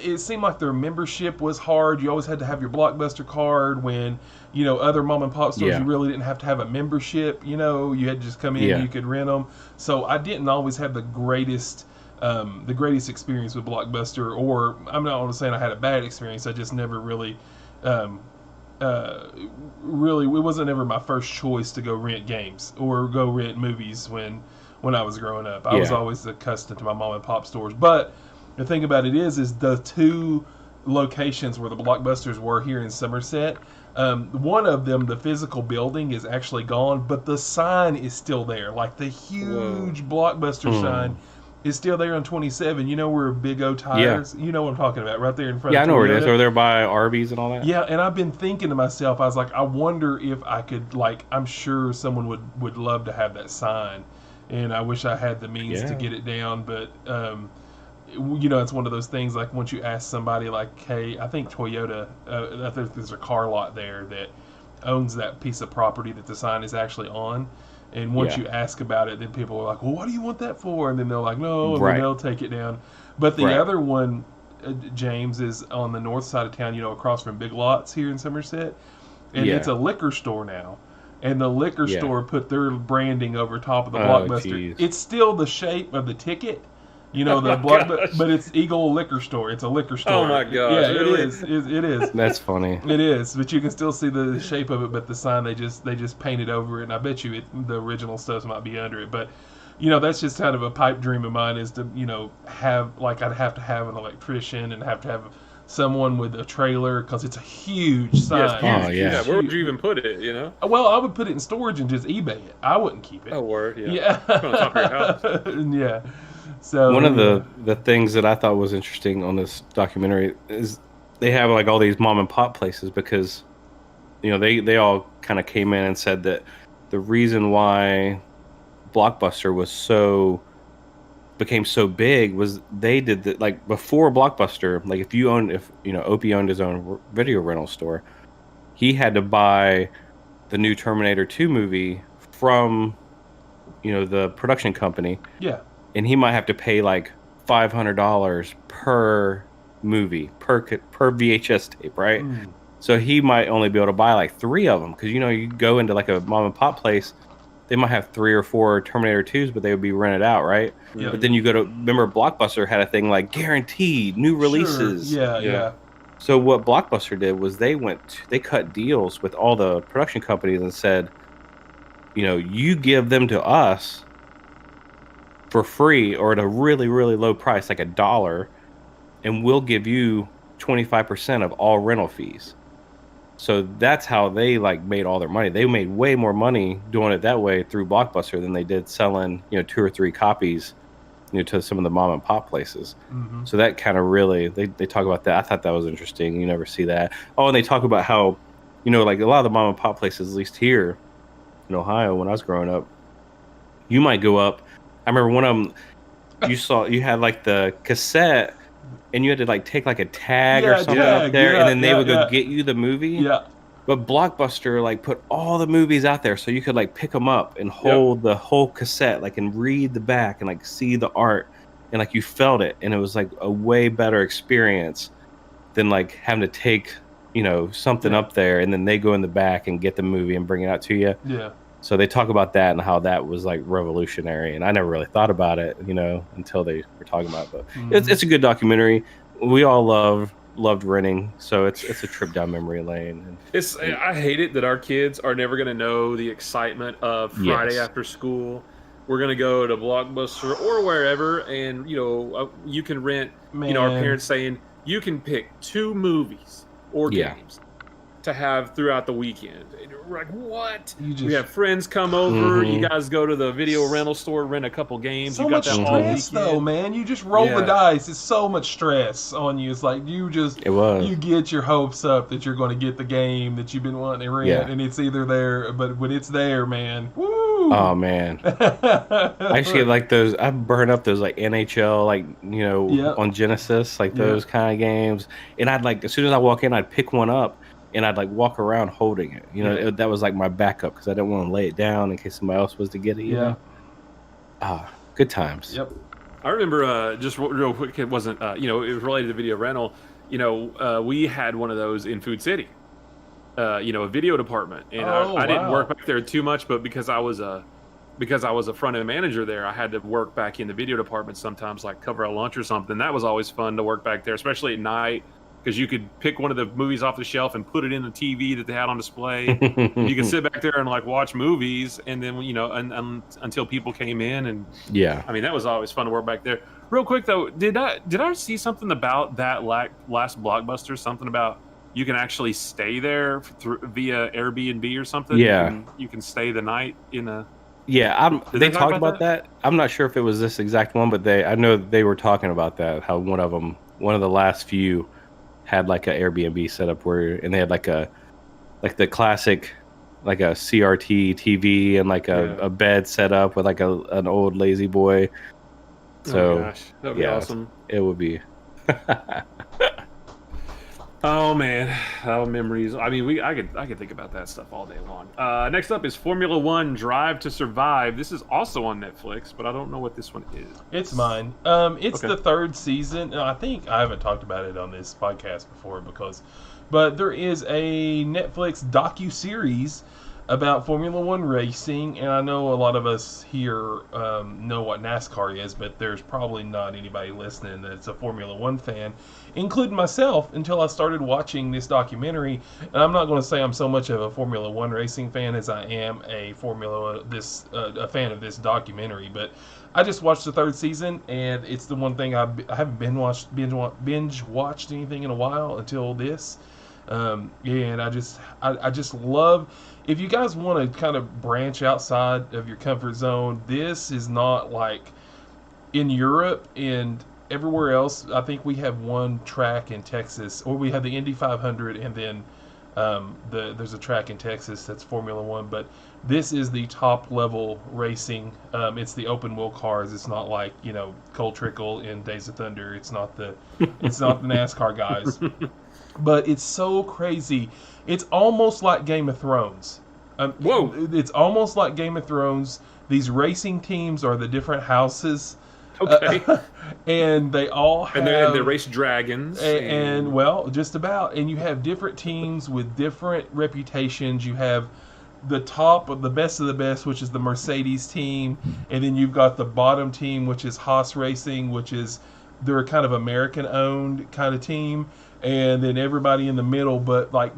Speaker 3: It seemed like their membership was hard. You always had to have your Blockbuster card, when other mom and pop stores you really didn't have to have a membership. You had to just come in and you could rent them. So I didn't always have the greatest experience with Blockbuster. Or I'm not saying I had a bad experience. I just never really. Really, it wasn't ever my first choice to go rent games or go rent movies when I was growing up. I was always accustomed to my mom and pop stores. But the thing about it is the 2 locations where the Blockbusters were here in Somerset, one of them, the physical building, is actually gone, but the sign is still there. Like, the huge Blockbuster sign is still there on 27. You know where Big O Tires? You know what I'm talking about, right there in front of Toyota.
Speaker 1: Yeah, I know where it is. Over there by Arby's and all that.
Speaker 3: Yeah, and I've been thinking to myself, I was like, I wonder if I could, like, I'm sure someone would love to have that sign, and I wish I had the means to get it down, but it's one of those things, like, once you ask somebody, like, hey, I think Toyota, I think there's a car lot there that owns that piece of property that the sign is actually on. And once you ask about it, then people are like, well, what do you want that for? And then they're like, no, and then they'll take it down. But the other one, James, is on the north side of town, across from Big Lots here in Somerset. And it's a liquor store now. And the liquor store put their branding over top of the Blockbuster. Geez. It's still the shape of the ticket. But it's Eagle Liquor Store. It's a liquor store.
Speaker 2: Oh my god!
Speaker 3: Yeah, it is. It is.
Speaker 1: That's funny.
Speaker 3: It is, but you can still see the shape of it. But the sign, they just painted over it, and I bet you the original stuff might be under it. But that's just kind of a pipe dream of mine, is to have, like, I'd have to have an electrician and have to have someone with a trailer because it's a huge sign.
Speaker 2: Yes,
Speaker 1: Oh, yeah.
Speaker 2: Where would you even put it? You know?
Speaker 3: Well, I would put it in storage and just eBay it. I wouldn't keep it.
Speaker 2: Oh, word. Yeah.
Speaker 3: Yeah.
Speaker 2: It's on top of your house.
Speaker 3: Yeah. So
Speaker 1: One of the things that I thought was interesting on this documentary is they have like all these mom and pop places because, you know, they all kind of came in and said that the reason why Blockbuster became so big was they did that, like before Blockbuster, like if Opie owned his own video rental store, he had to buy the new Terminator 2 movie from, you know, the production company.
Speaker 3: Yeah.
Speaker 1: And he might have to pay like $500 per movie, per VHS tape, right? So he might only be able to buy like 3 of them because, you know, you go into like a mom and pop place, they might have 3 or 4 Terminator 2s, but they would be rented out, right?
Speaker 3: Yeah.
Speaker 1: But then you go to, remember Blockbuster had a thing like guaranteed new releases.
Speaker 3: Sure. Yeah.
Speaker 1: So what Blockbuster did was they cut deals with all the production companies and said, you know, you give them to us for free or at a really, really low price, like $1, and we'll give you 25% of all rental fees. So that's how they like made all their money. They made way more money doing it that way through Blockbuster than they did selling, you know, 2 or 3 copies, you know, to some of the mom and pop places. So that kind of really, they talk about that. I thought that was interesting. You never see that. Oh, and they talk about how, you know, like a lot of the mom and pop places, at least here in Ohio when I was growing up, you might go up. I remember one of them, you had like the cassette and you had to like take like a tag or something up there and then they would go get you the movie.
Speaker 3: Yeah.
Speaker 1: But Blockbuster like put all the movies out there so you could like pick them up and hold the whole cassette like and read the back and like see the art and like you felt it, and it was like a way better experience than like having to take, you know, something up there and then they go in the back and get the movie and bring it out to you.
Speaker 3: Yeah.
Speaker 1: So they talk about that and how that was like revolutionary, and I never really thought about it, you know, until they were talking about it. But it's a good documentary. We all loved renting, so it's a trip down memory lane.
Speaker 2: I hate it that our kids are never going to know the excitement of Friday after school. We're going to go to Blockbuster or wherever, and you know, you can rent. You know, our parents saying you can pick 2 movies or games to have throughout the weekend. And we're like, what? We have friends come over. You guys go to the video rental store, rent a couple games.
Speaker 3: So
Speaker 2: you got
Speaker 3: much
Speaker 2: that
Speaker 3: stress, though, man. You just roll the dice. It's so much stress on you. It's like you get your hopes up that you're going to get the game that you've been wanting to rent, and it's either there. But when it's there, man, woo!
Speaker 1: Oh man, I used to get like those. I burn up those like NHL, like, you know, on Genesis, like those kind of games. And I'd like, as soon as I walk in, I'd pick one up. And I'd like walk around holding it, you know. That was like my backup because I didn't want to lay it down in case somebody else was to get it. You know? Good times.
Speaker 3: Yep.
Speaker 2: I remember just real quick. It wasn't, you know, it was related to video rental. You know, we had one of those in Food City. You know, a video department, and I didn't work back there too much, but because I was a front end manager there, I had to work back in the video department sometimes, like cover a lunch or something. That was always fun to work back there, especially at night. Because you could pick one of the movies off the shelf and put it in the TV that they had on display. You could sit back there and like watch movies, and then, you know, until people came in, and I mean, that was always fun to work back there. Real quick though, did I see something about that last Blockbuster? Something about you can actually stay there via Airbnb or something?
Speaker 1: Yeah,
Speaker 2: you can stay the night in a.
Speaker 1: Yeah, they talked about that. I'm not sure if it was this exact one, but I know they were talking about that. How one of the last few had like an Airbnb setup and they had like the classic, like a CRT TV and like a bed set up with like an old lazy boy. So,
Speaker 2: gosh, that'd be awesome.
Speaker 1: It would be.
Speaker 2: Oh man, memories. I mean, I could think about that stuff all day long. Next up is Formula One: Drive to Survive. This is also on Netflix, but I don't know what this one is.
Speaker 3: It's mine. It's the 3rd season. I think I haven't talked about it on this podcast before but there is a Netflix docu-series about Formula One racing, and I know a lot of us here know what NASCAR is, but there's probably not anybody listening that's a Formula One fan, including myself, until I started watching this documentary. And I'm not going to say I'm so much of a Formula One racing fan as I am a a fan of this documentary, but I just watched the third season, and it's the one thing I haven't binge watched anything in a while until this. And I just love, if you guys want to kind of branch outside of your comfort zone, this is not like in Europe and everywhere else. I think we have one track in Texas, or we have the Indy 500, and then there's a track in Texas that's Formula One. But this is the top level racing. It's the open wheel cars. It's not like, Cole Trickle in Days of Thunder. It's not the NASCAR guys. But it's so crazy. It's almost like Game of Thrones.
Speaker 2: Whoa!
Speaker 3: It's almost like Game of Thrones. These racing teams are the different houses.
Speaker 2: Okay.
Speaker 3: And they all have...
Speaker 2: And they race dragons.
Speaker 3: And, well, just about. And you have different teams with different reputations. You have the top of the best, which is the Mercedes team. And then you've got the bottom team, which is Haas Racing, which is... They're a kind of American-owned kind of team. And then everybody in the middle, but like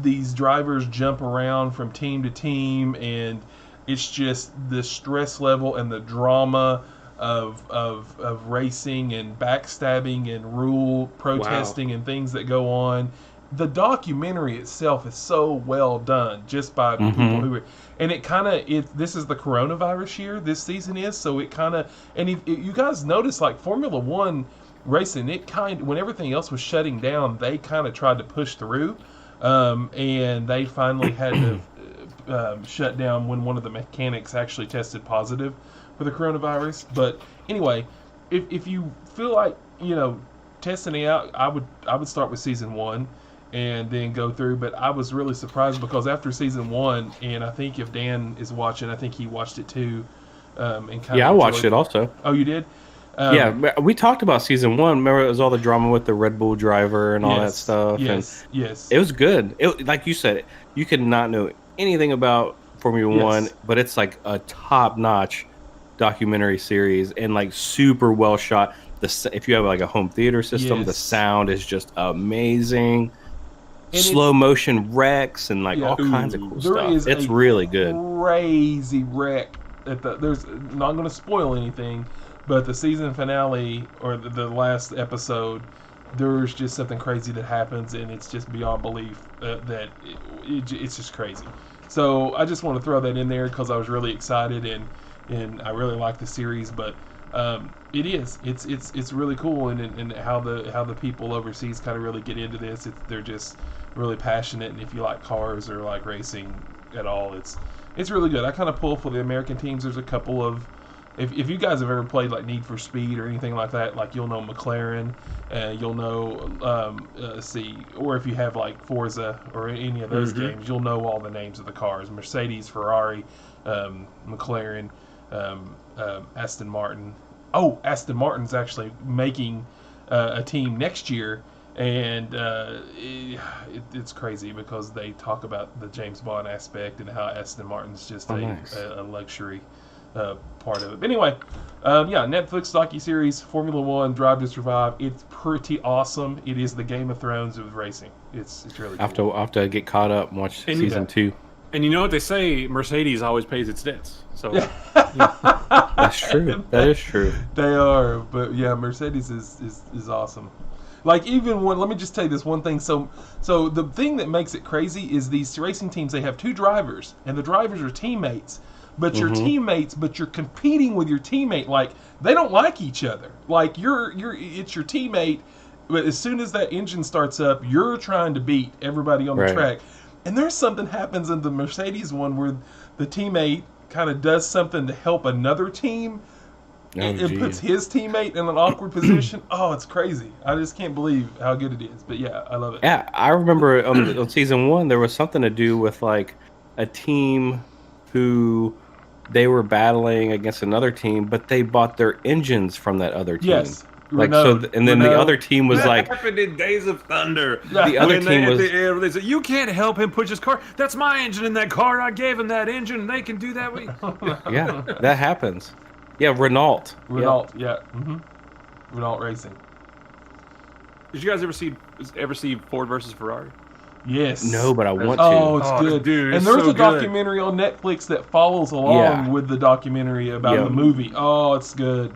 Speaker 3: these drivers jump around from team to team, and it's just the stress level and the drama of racing and backstabbing and rule protesting and things that go on. The documentary itself is so well done, just by people who are, and this is the coronavirus year, this season is, so it kind of, and if you guys notice, like Formula One racing, when everything else was shutting down, they kind of tried to push through, and they finally had to shut down when one of the mechanics actually tested positive for the coronavirus. But anyway, if you feel like testing it out, I would start with season 1 and then go through. But I was really surprised, because after season 1, and I think if Dan is watching, I think he watched it too, and kind of
Speaker 1: I watched it also.
Speaker 3: Oh, you did?
Speaker 1: Yeah, we talked about season 1. Remember, it was all the drama with the Red Bull driver and all that stuff.
Speaker 3: Yes.
Speaker 1: It was good. Like you said, you could not know anything about Formula One, but it's like a top-notch documentary series, and like super well shot. If you have like a home theater system, the sound is just amazing. And slow motion wrecks and like all kinds of cool stuff. It's really good.
Speaker 3: Crazy wreck there's not going to spoil anything. But the season finale, or the last episode, there's just something crazy that happens, and it's just beyond belief that it's just crazy. So I just want to throw that in there because I was really excited, and I really like the series. But it's really cool, and how the people overseas kind of really get into this. They're just really passionate, and if you like cars or like racing at all, it's really good. I kind of pull for the American teams. There's a couple of... If you guys have ever played like Need for Speed or anything like that, like you'll know McLaren, you'll know, or if you have like Forza or any of those games, you'll know all the names of the cars: Mercedes, Ferrari, McLaren, Aston Martin. Oh, Aston Martin's actually making a team next year, and it's crazy because they talk about the James Bond aspect and how Aston Martin's just a luxury part of it. But anyway, Netflix docuseries, Formula One, Drive to Survive. It's pretty awesome. It is the Game of Thrones of racing. It's really cool.
Speaker 1: I'll have to get caught up and watch season 2.
Speaker 2: And you know what they say, Mercedes always pays its debts. So
Speaker 1: that's true. That is true.
Speaker 3: They are, but yeah, Mercedes is awesome. Like, even let me just tell you this one thing. So the thing that makes it crazy is these racing teams, they have 2 drivers, and the drivers are teammates. But you're teammates, but you're competing with your teammate. Like, they don't like each other. Like, it's your teammate, but as soon as that engine starts up, you're trying to beat everybody on the track. And there's something happens in the Mercedes one where the teammate kind of does something to help another team, and puts his teammate in an awkward position. Oh, it's crazy. I just can't believe how good it is. But yeah, I love it.
Speaker 1: Yeah, I remember on season 1, there was something to do with like a team who they were battling against another team, but they bought their engines from that other team.
Speaker 3: Yes.
Speaker 1: Like and then the other team was
Speaker 2: that
Speaker 1: like,
Speaker 2: happened in Days of Thunder.
Speaker 1: the other team was,
Speaker 2: They said, "You can't help him push his car. That's my engine in that car. I gave him that engine, and they can do that."
Speaker 1: yeah, that happens. Yeah, Renault.
Speaker 3: Yeah. Renault Racing.
Speaker 2: Did you guys ever see Ford versus Ferrari?
Speaker 3: Yes.
Speaker 1: No, but I want to.
Speaker 3: Oh, it's good.
Speaker 2: Dude,
Speaker 3: and there's a documentary on Netflix that follows along with the documentary about the movie. Oh, it's good.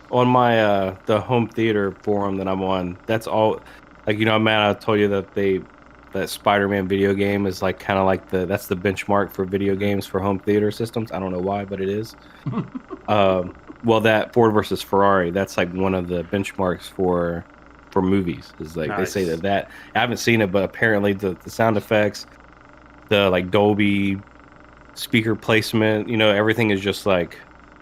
Speaker 1: On my the home theater forum that I'm on, that's all. Like, Matt, I told you that Spider-Man video game is like kind of like that's the benchmark for video games for home theater systems. I don't know why, but it is. Well, that Ford versus Ferrari, that's like one of the benchmarks for movies. Is like
Speaker 2: Nice.
Speaker 1: They say that I haven't seen it, but apparently the sound effects, the like Dolby speaker placement, everything is just like.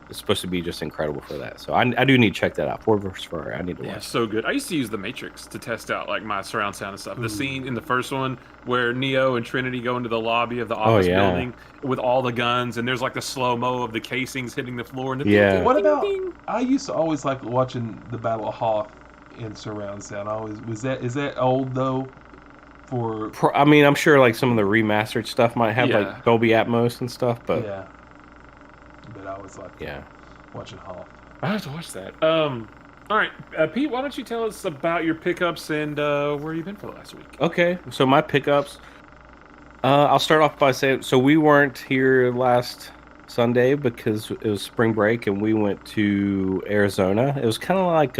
Speaker 1: It's supposed to be just incredible for that. So I do need to check that out. Ford vs. Ferrari. I need to watch.
Speaker 2: Yeah, so good. I used to use the Matrix to test out like my surround sound and stuff. The scene in the first one where Neo and Trinity go into the lobby of the office building with all the guns, and there's like the slow-mo of the casings hitting the floor. And the
Speaker 3: What about? I used to always like watching the Battle of Hoth in surround sound. Is that old though?
Speaker 1: I'm sure like some of the remastered stuff might have like Dolby Atmos and stuff, but
Speaker 3: yeah. But I was like, watching Hoth.
Speaker 2: I have to watch that. All right, Pete, why don't you tell us about your pickups and where you've been for the last week?
Speaker 1: Okay, so my pickups. I'll start off by saying, so we weren't here last Sunday because it was spring break, and we went to Arizona. It was kind of like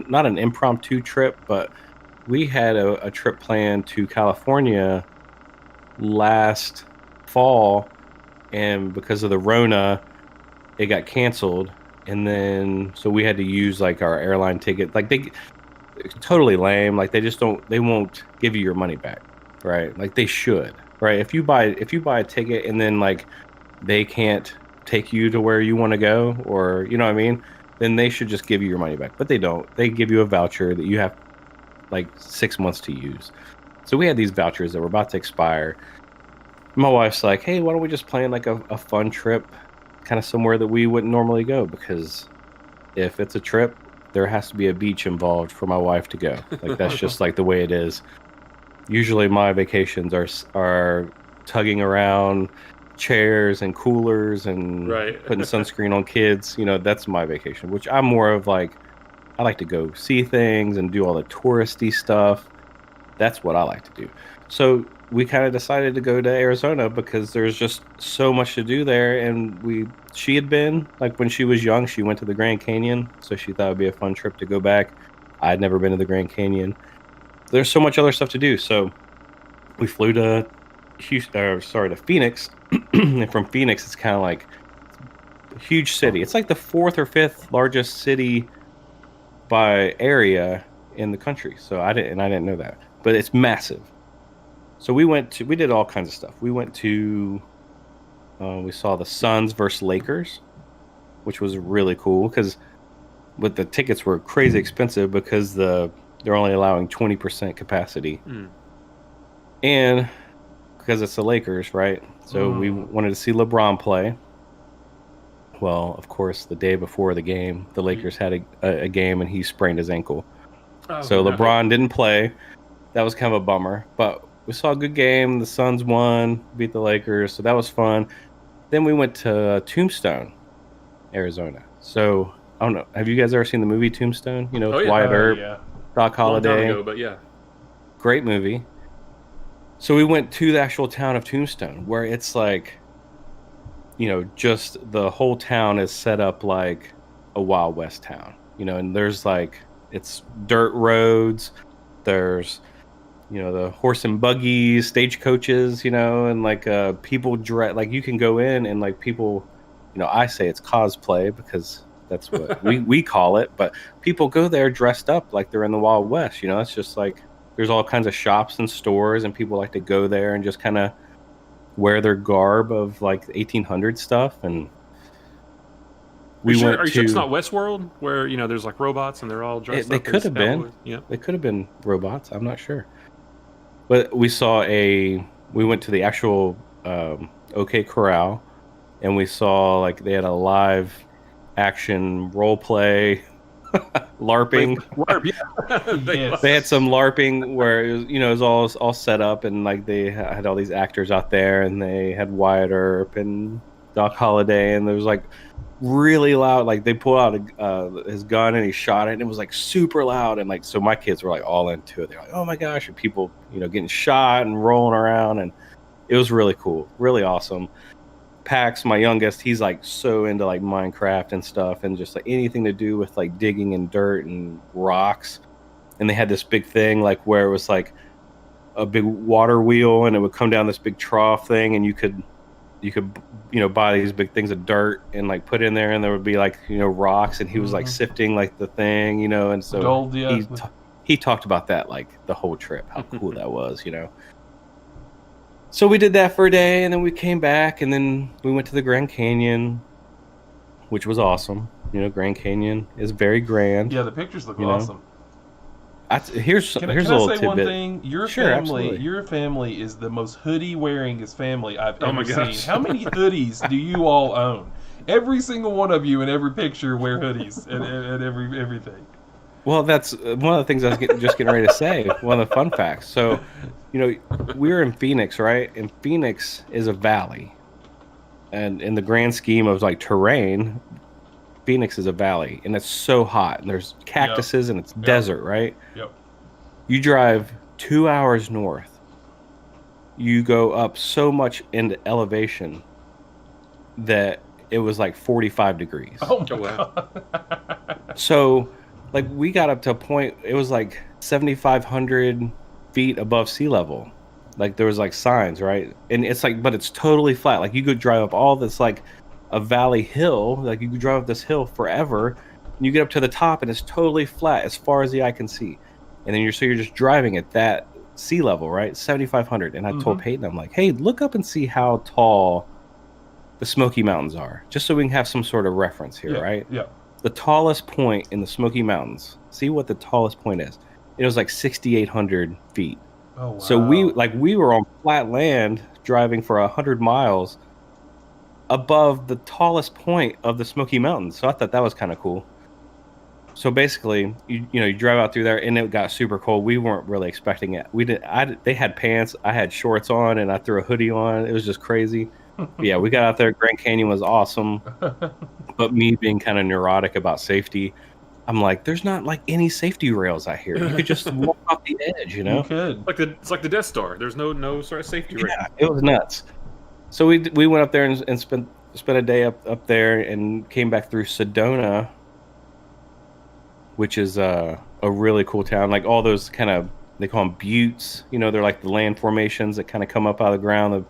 Speaker 1: not an impromptu trip, but we had a trip planned to California last fall. And because of the Rona, it got canceled. And then, so we had to use like our airline ticket. Like totally lame. Like they won't give you your money back, right? Like they should, right? If you buy a ticket and then like they can't take you to where you want to go, or you know what I mean, then they should just give you your money back. But they don't. They give you a voucher that you have like 6 months to use. So we had these vouchers that were about to expire. My wife's like, hey, why don't we just plan like a fun trip kind of somewhere that we wouldn't normally go? Because if it's a trip, there has to be a beach involved for my wife to go. Like that's just like the way it is. Usually my vacations are tugging around chairs and coolers and putting sunscreen on kids. That's my vacation, which I'm more of like, I like to go see things and do all the touristy stuff. That's what I like to do. So we kind of decided to go to Arizona because there's just so much to do there. And she had been, like when she was young, she went to the Grand Canyon. So she thought it would be a fun trip to go back. I'd never been to the Grand Canyon. There's so much other stuff to do. So we flew to Phoenix. And from Phoenix, it's kind of like a huge city. It's like the 4th or 5th largest city by area in the country. So I didn't know that, but it's massive. So we did all kinds of stuff. We went to, we saw the Suns versus Lakers, which was really cool but the tickets were crazy expensive because they're only allowing 20% capacity. And because it's the Lakers, right? So we wanted to see LeBron play. Well, of course, the day before the game, the Lakers had a game and he sprained his ankle. So LeBron didn't play. That was kind of a bummer, but we saw a good game. The Suns won, beat the Lakers, so that was fun. Then we went to Tombstone, Arizona. So, I don't know. Have you guys ever seen the movie Tombstone? Wyatt Earp, Doc Holliday.
Speaker 2: Long time ago, but yeah.
Speaker 1: Great movie. So we went to the actual town of Tombstone, where it's like, just the whole town is set up like a Wild West town. And there's like, it's dirt roads. There's the horse and buggies, stagecoaches, and like people like you can go in and like people, I say it's cosplay because that's what we call it, but people go there dressed up like they're in the Wild West. It's just like there's all kinds of shops and stores, and people like to go there and just kind of wear their garb of like 1800 stuff. And
Speaker 2: are you sure it's not Westworld where there's like robots and they're all dressed up?
Speaker 1: They could have been. Yeah, they could have been robots. I'm not sure. But we went to the actual OK Corral, and we saw like they had a live action role play LARPing.
Speaker 2: LARP, yeah.
Speaker 3: Yes.
Speaker 1: They had some LARPing where it was, you know, it was all set up, and like they had all these actors out there, and they had Wyatt Earp and Doc Holliday, and there was like really loud, like they pulled out his gun and he shot it, and it was like super loud, and like so my kids were like all into it. They're like, oh my gosh, and people, you know, getting shot and rolling around, and it was really cool, really awesome. Pax, my youngest, he's like so into like Minecraft and stuff, and just like anything to do with like digging in dirt and rocks. And they had this big thing like where it was like a big water wheel, and it would come down this big trough thing, and you could you know, buy these big things of dirt and like put in there, and there would be like, you know, rocks, and he was like sifting like the thing, you know, and so
Speaker 3: Gold, yeah.
Speaker 1: he talked about that like the whole trip, how cool that was, you know. So we did that for a day, and then we came back, and then we went to the Grand Canyon, which was awesome. You know, Grand Canyon is very grand.
Speaker 3: Yeah, the pictures look
Speaker 1: you know?
Speaker 3: Awesome.
Speaker 1: Here's
Speaker 3: Can
Speaker 1: a
Speaker 3: I
Speaker 1: little
Speaker 3: say
Speaker 1: tidbit.
Speaker 3: one thing? Your
Speaker 1: Sure,
Speaker 3: family,
Speaker 1: absolutely.
Speaker 3: your family is the most hoodie-wearingest family I've
Speaker 2: Oh my
Speaker 3: ever
Speaker 2: gosh.
Speaker 3: seen. How many hoodies do you all own? Every single one of you in every picture wear hoodies and everything.
Speaker 1: Well, that's one of the things I was just getting ready to say. One of the fun facts. So, you know, we're in Phoenix, right? And Phoenix is a valley. And in the grand scheme of like terrain, Phoenix is a valley, and it's so hot, and there's cactuses, and it's desert, right?
Speaker 3: Yep.
Speaker 1: You drive 2 hours north. You go up so much into elevation that it was like 45 degrees.
Speaker 3: Oh my
Speaker 2: wow.
Speaker 3: God.
Speaker 1: So, like, we got up to a point, it was like 7,500 feet above sea level. Like, there was like signs, right? And it's like, but it's totally flat. Like, you could drive up all this, like, a valley hill. Like, you could drive up this hill forever. And you get up to the top, and it's totally flat as far as the eye can see. And then you're just driving at that sea level, right? 7,500. And I told Peyton, I'm like, hey, look up and see how tall the Smoky Mountains are, just so we can have some sort of reference here, right?
Speaker 3: Yeah.
Speaker 1: The tallest point in the Smoky Mountains. See what the tallest point is. It was like 6,800 feet.
Speaker 3: Oh wow.
Speaker 1: So we were on flat land driving for 100 miles above the tallest point of the Smoky Mountains. So I thought that was kind of cool. So basically, you drive out through there, and it got super cold. We weren't really expecting it. They had pants. I had shorts on, and I threw a hoodie on. It was just crazy. But yeah, we got out there. Grand Canyon was awesome. But me being kind of neurotic about safety, I'm like, there's not like any safety rails out here. You could just walk off the edge, you know?
Speaker 3: You could.
Speaker 2: It's like the Death Star. There's no sort of safety rail.
Speaker 1: Yeah, it was nuts. So we went up there and spent a day up there, and came back through Sedona, which is a really cool town. Like all those kind of, they call them buttes. You know, they're like the land formations that kind of come up out of the ground, of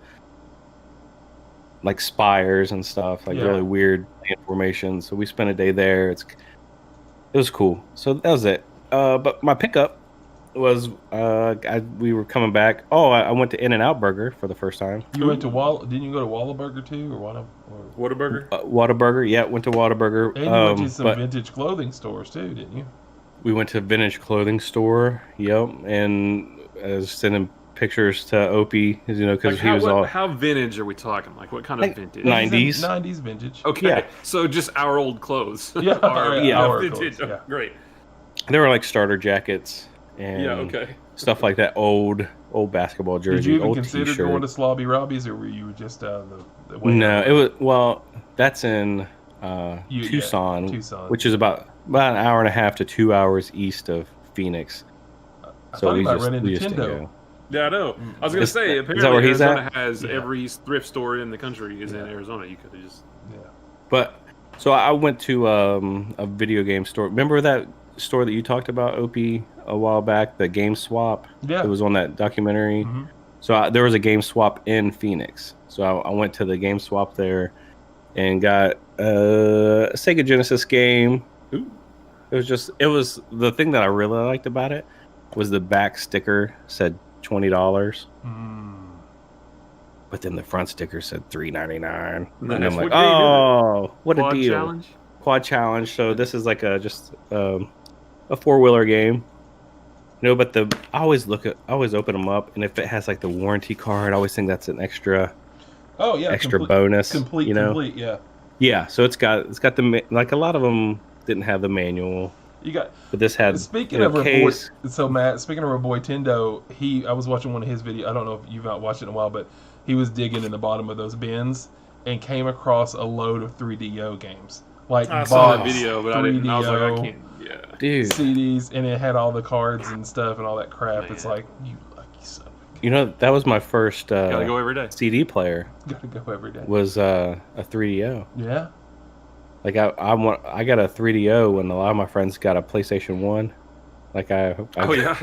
Speaker 1: like spires and stuff, like really weird land formations. So we spent a day there. It was cool. So that was it. But my pickup was we were coming back. Oh, I went to In-N-Out Burger for the first time.
Speaker 3: You went to didn't you go to Whataburger too, or
Speaker 2: Whataburger?
Speaker 1: Whataburger, yeah, went to Whataburger.
Speaker 3: And you went to some vintage clothing stores too, didn't you?
Speaker 1: We went to a vintage clothing store, yep, and I was sending pictures to Opey, you know, because
Speaker 2: like how vintage are we talking? Like what kind of vintage?
Speaker 1: 90s.
Speaker 3: 90s vintage.
Speaker 2: Okay,
Speaker 1: Yeah.
Speaker 2: So just our old clothes.
Speaker 3: Yeah, our
Speaker 2: vintage.
Speaker 3: clothes, yeah.
Speaker 2: Great.
Speaker 1: There were like starter jackets and stuff like that, old basketball jersey.
Speaker 3: Did you even
Speaker 1: old
Speaker 3: consider
Speaker 1: t-shirt.
Speaker 3: going to Slobby Robbie's, or were you just the way?
Speaker 1: No, it was that's in Tucson,
Speaker 3: Tucson,
Speaker 1: which is about an hour and a half to 2 hours east of Phoenix.
Speaker 3: So we might run into Nintendo.
Speaker 2: Yeah, I know. I was gonna say, apparently
Speaker 1: that where he's
Speaker 2: Arizona
Speaker 1: at?
Speaker 2: has every thrift store in the country is in Arizona. You could have just
Speaker 1: But so I went to a video game store. Remember that store that you talked about, Opie, a while back, the Game Swap?
Speaker 3: Yeah.
Speaker 1: It was on that documentary. So there was a Game Swap in Phoenix. So I went to the Game Swap there and got a Sega Genesis game.
Speaker 2: Ooh.
Speaker 1: It was the thing that I really liked about it was the back sticker said $20. But then the front sticker said $3.99. And I'm like, what a deal. Quad challenge. So this is like a 4-wheeler game. You know, but I always open them up, and if it has like the warranty card, I always think that's an extra bonus.
Speaker 3: Complete,
Speaker 1: you know?
Speaker 3: yeah.
Speaker 1: Yeah, so it's got the, like, a lot of them didn't have the manual.
Speaker 3: You got.
Speaker 1: But this had
Speaker 3: Speaking of our boy,
Speaker 1: case.
Speaker 3: so Matt. Speaking of our boy Tendo, I was watching one of his videos. I don't know if you've not watched it in a while, but he was digging in the bottom of those bins and came across a load of 3DO games. Like
Speaker 2: I saw that video, but I didn't. I was like, I
Speaker 3: 3DO
Speaker 2: can't. Yeah.
Speaker 1: Dude,
Speaker 3: CDs, and it had all the cards and stuff and all that crap.
Speaker 2: Man.
Speaker 3: It's like, you lucky son.
Speaker 1: you know, that was my first
Speaker 2: Gotta go every day.
Speaker 1: CD player.
Speaker 3: Gotta go every day.
Speaker 1: Was a 3DO.
Speaker 3: Yeah.
Speaker 1: Like I got a 3DO when a lot of my friends got a PlayStation 1. Like
Speaker 2: Oh yeah.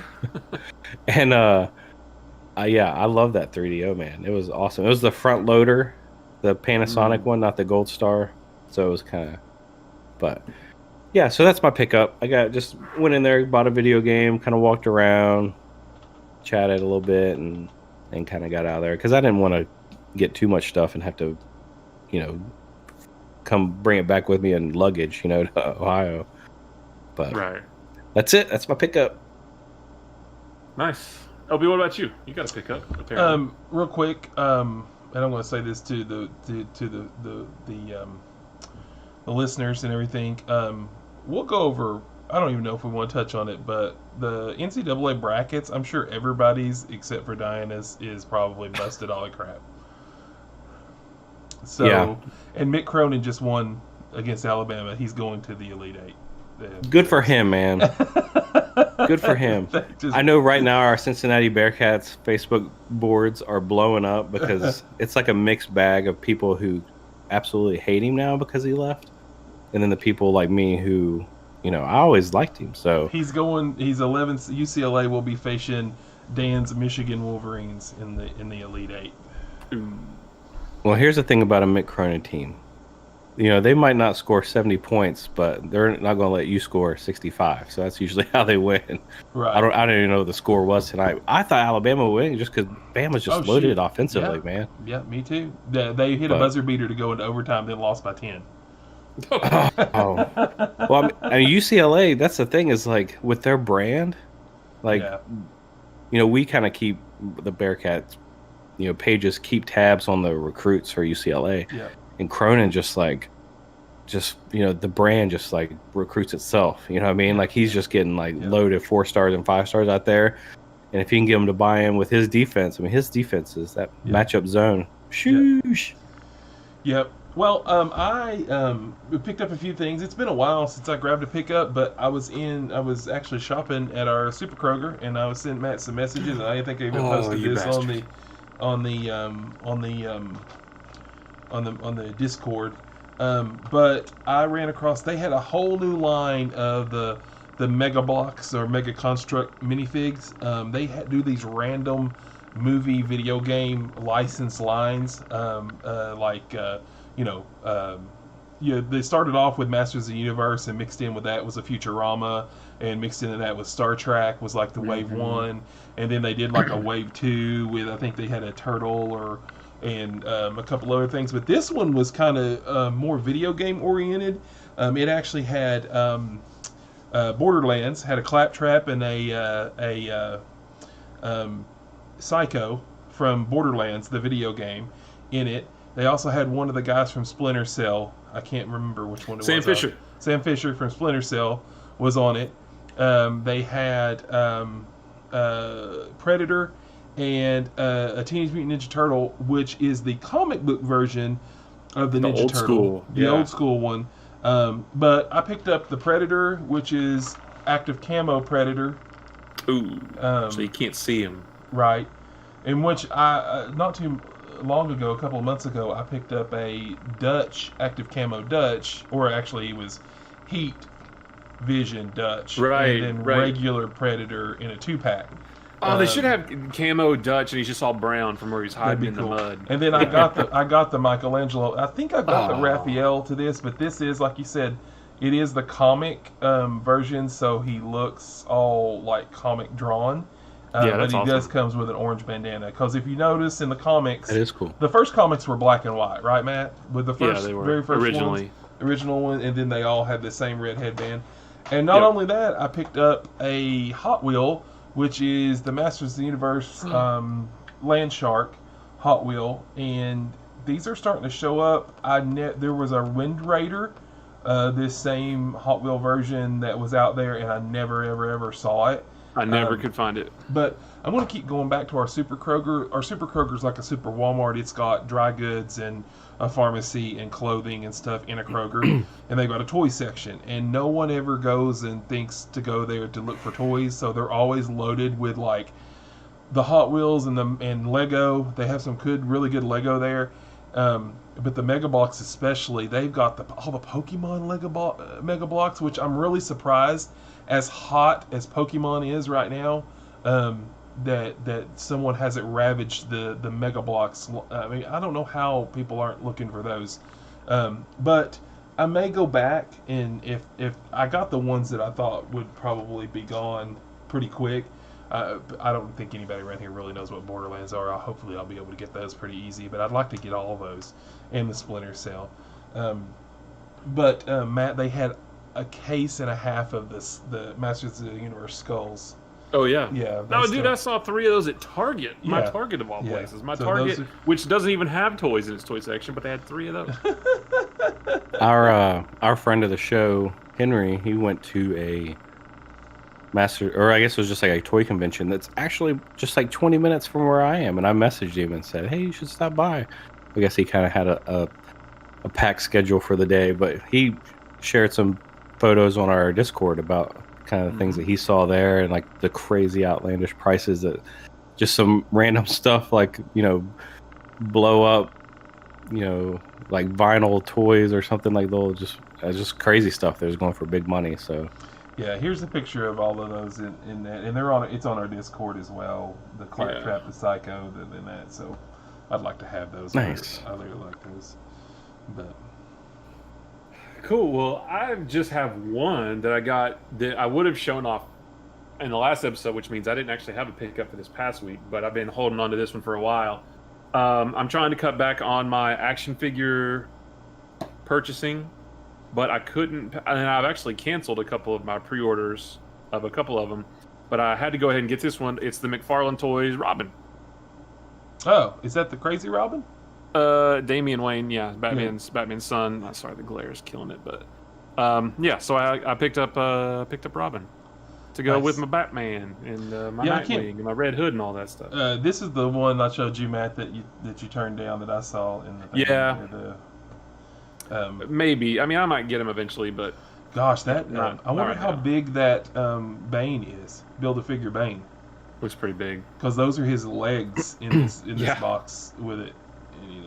Speaker 1: And I love that 3DO, man. It was awesome. It was the front loader, the Panasonic one, not the Gold Star. So it was kind of, but yeah. So that's my pickup. Just went in there, bought a video game, kind of walked around, chatted a little bit, and kind of got out of there because I didn't want to get too much stuff and have to, come bring it back with me in luggage, to Ohio. But
Speaker 2: Right.
Speaker 1: that's it. That's my pickup.
Speaker 2: Nice. Opie, what about you? You got to pick up. Apparently.
Speaker 3: Real quick, and I'm going to say this to the listeners and everything. We'll go over. I don't even know if we want to touch on it, but the NCAA brackets. I'm sure everybody's except for Diana's is probably busted all the crap. So,
Speaker 1: Yeah.
Speaker 3: And Mick Cronin just won against Alabama. He's going to the Elite Eight.
Speaker 1: Good for him, man. Good for him. I know right now our Cincinnati Bearcats Facebook boards are blowing up because it's like a mixed bag of people who absolutely hate him now because he left, and then the people like me who, I always liked him. So
Speaker 3: he's 11th. UCLA will be facing Dan's Michigan Wolverines in the Elite Eight.
Speaker 1: Well, here's the thing about a Mick Cronin team. They might not score 70 points, but they're not going to let you score 65. So that's usually how they win.
Speaker 3: Right.
Speaker 1: I don't even know what the score was tonight. I thought Alabama would win just because Bama's just loaded offensively, man.
Speaker 3: Yeah, me too. They hit a buzzer beater to go into overtime, then lost by 10.
Speaker 1: Oh. Well, I mean, UCLA, that's the thing is like with their brand, like, we kind of keep the Bearcats, pages keep tabs on the recruits for UCLA.
Speaker 3: Yeah.
Speaker 1: And Cronin the brand just like recruits itself. You know what I mean? Like he's just getting loaded 4 stars and 5 stars out there. And if you can get him to buy in with his defense, I mean, his defense is that matchup zone. Shoosh.
Speaker 3: Yep. Well, I picked up a few things. It's been a while since I grabbed a pickup, but I was actually shopping at our Super Kroger, and I was sending Matt some messages, and I think I even posted this on the Discord. But I ran across, they had a whole new line of the Mega Blocks or Mega Construct minifigs. They do these random movie video game license lines, they started off with Masters of the Universe, and mixed in with that was a Futurama, and mixed into that was Star Trek was like the Wave 1, and then they did like a Wave 2 with, I think they had a turtle and a couple other things. But this one was kind of more video game oriented. It actually had Borderlands, had a Claptrap and a Psycho from Borderlands, the video game, in it. They also had one of the guys from Splinter Cell. I can't remember which one it was. Sam Fisher from Splinter Cell was on it. They had Predator and a Teenage Mutant Ninja Turtle, which is the comic book version of the Ninja Turtle. The old school one. But I picked up the Predator, which is active camo Predator.
Speaker 2: Ooh. So you can't see him.
Speaker 3: Right. In which not too long ago, a couple of months ago, I picked up a Dutch, active camo Dutch, or actually it was Heat Vision Dutch.
Speaker 2: Right.
Speaker 3: And then regular Predator in a 2-pack.
Speaker 2: Oh, they should have camo Dutch, and he's just all brown from where he's hiding in the mud.
Speaker 3: And then I got the Michelangelo. I think I've got the Raphael to this, but this is, like you said, it is the comic version, so he looks all like comic drawn. But he does comes with an orange bandana. Because if you notice in the comics,
Speaker 1: it is cool.
Speaker 3: The first comics were black and white, right, Matt? With the first,
Speaker 2: they were.
Speaker 3: Very first original one, and then they all had the same red headband. And not only that, I picked up a Hot Wheel, which is the Masters of the Universe Land Shark Hot Wheel, and these are starting to show up. There was a Wind Raider this same Hot Wheel version that was out there, and I never ever saw it.
Speaker 2: I never could find it.
Speaker 3: But I'm going to keep going back to our Super Kroger. Our Super Kroger's like a Super Walmart. It's got dry goods and a pharmacy and clothing and stuff in a Kroger, and they've got a toy section. And no one ever goes and thinks to go there to look for toys, so they're always loaded with like the Hot Wheels and Lego. They have some really good Lego there. But the Mega Bloks especially, they've got all the Pokemon Mega Bloks, which I'm really surprised, as hot as Pokemon is right now, that someone hasn't ravaged the Mega Bloks. I mean, I don't know how people aren't looking for those. But I may go back, and if I got the ones that I thought would probably be gone pretty quick. I don't think anybody around here really knows what Borderlands are. Hopefully I'll be able to get those pretty easy, but I'd like to get all of those and the Splinter Cell. But Matt, they had a case and a half of the Masters of the Universe skulls.
Speaker 2: Oh, yeah.
Speaker 3: Yeah.
Speaker 2: No, dude, I saw 3 of those at Target. My Target of all places. My Target, which doesn't even have toys in its toy section, but they had 3 of those.
Speaker 1: Our friend of the show, Henry, he went to a I guess it was just like a toy convention that's actually just like 20 minutes from where I am, and I messaged him and said, hey, you should stop by. I guess he kind of had a packed schedule for the day, but he shared some photos on our Discord about kind of things that he saw there, and like the crazy outlandish prices, that just some random stuff like, blow up, like vinyl toys or something, like they'll just crazy stuff that's going for big money. So
Speaker 3: yeah, here's a picture of all of those in that, and it's on our Discord as well. The Claptrap, the Psycho, and that. So I'd like to have those.
Speaker 1: Nice.
Speaker 3: I really like those. But
Speaker 2: cool. Well, I just have one that I got that I would have shown off in the last episode, which means I didn't actually have a pickup for this past week, but I've been holding on to this one for a while. I'm trying to cut back on my action figure purchasing, but I couldn't, and I've actually canceled a couple of my pre-orders of a couple of them, but I had to go ahead and get this one. It's the McFarlane Toys Robin.
Speaker 3: Oh, is that the Crazy Robin?
Speaker 2: Damian Wayne, yeah, Batman's son. Sorry, the glare is killing it, but yeah. So I picked up Robin to go with my Batman and my Nightwing and my Red Hood and all that stuff.
Speaker 3: This is the one I showed you, Matt, that you turned down that I saw in the thing.
Speaker 2: Yeah. Maybe. I mean, I might get him eventually, but
Speaker 3: gosh, I wonder how big that Bane is. Build-A-Figure Bane.
Speaker 2: Looks pretty big.
Speaker 3: Because those are his legs in this box with it.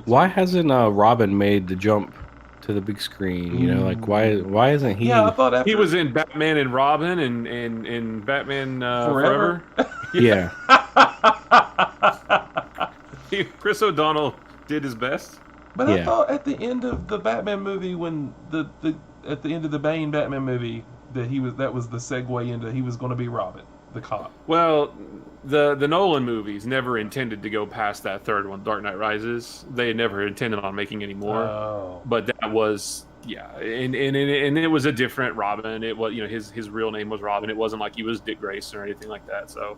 Speaker 1: Why hasn't Robin made the jump to the big screen? Like why isn't he?
Speaker 3: Yeah, I thought
Speaker 2: he was in Batman and Robin and Batman Forever.
Speaker 1: Yeah.
Speaker 2: Chris O'Donnell did his best.
Speaker 3: But I thought at the end of the Batman movie, when at the end of the Bane Batman movie, that was the segue into he was going to be Robin, the cop.
Speaker 2: Well, the Nolan movies never intended to go past that third one, Dark Knight Rises. They never intended on making any more.
Speaker 3: Oh.
Speaker 2: But that was and it was a different Robin. It was his real name was Robin. It wasn't like he was Dick Grayson or anything like that. So,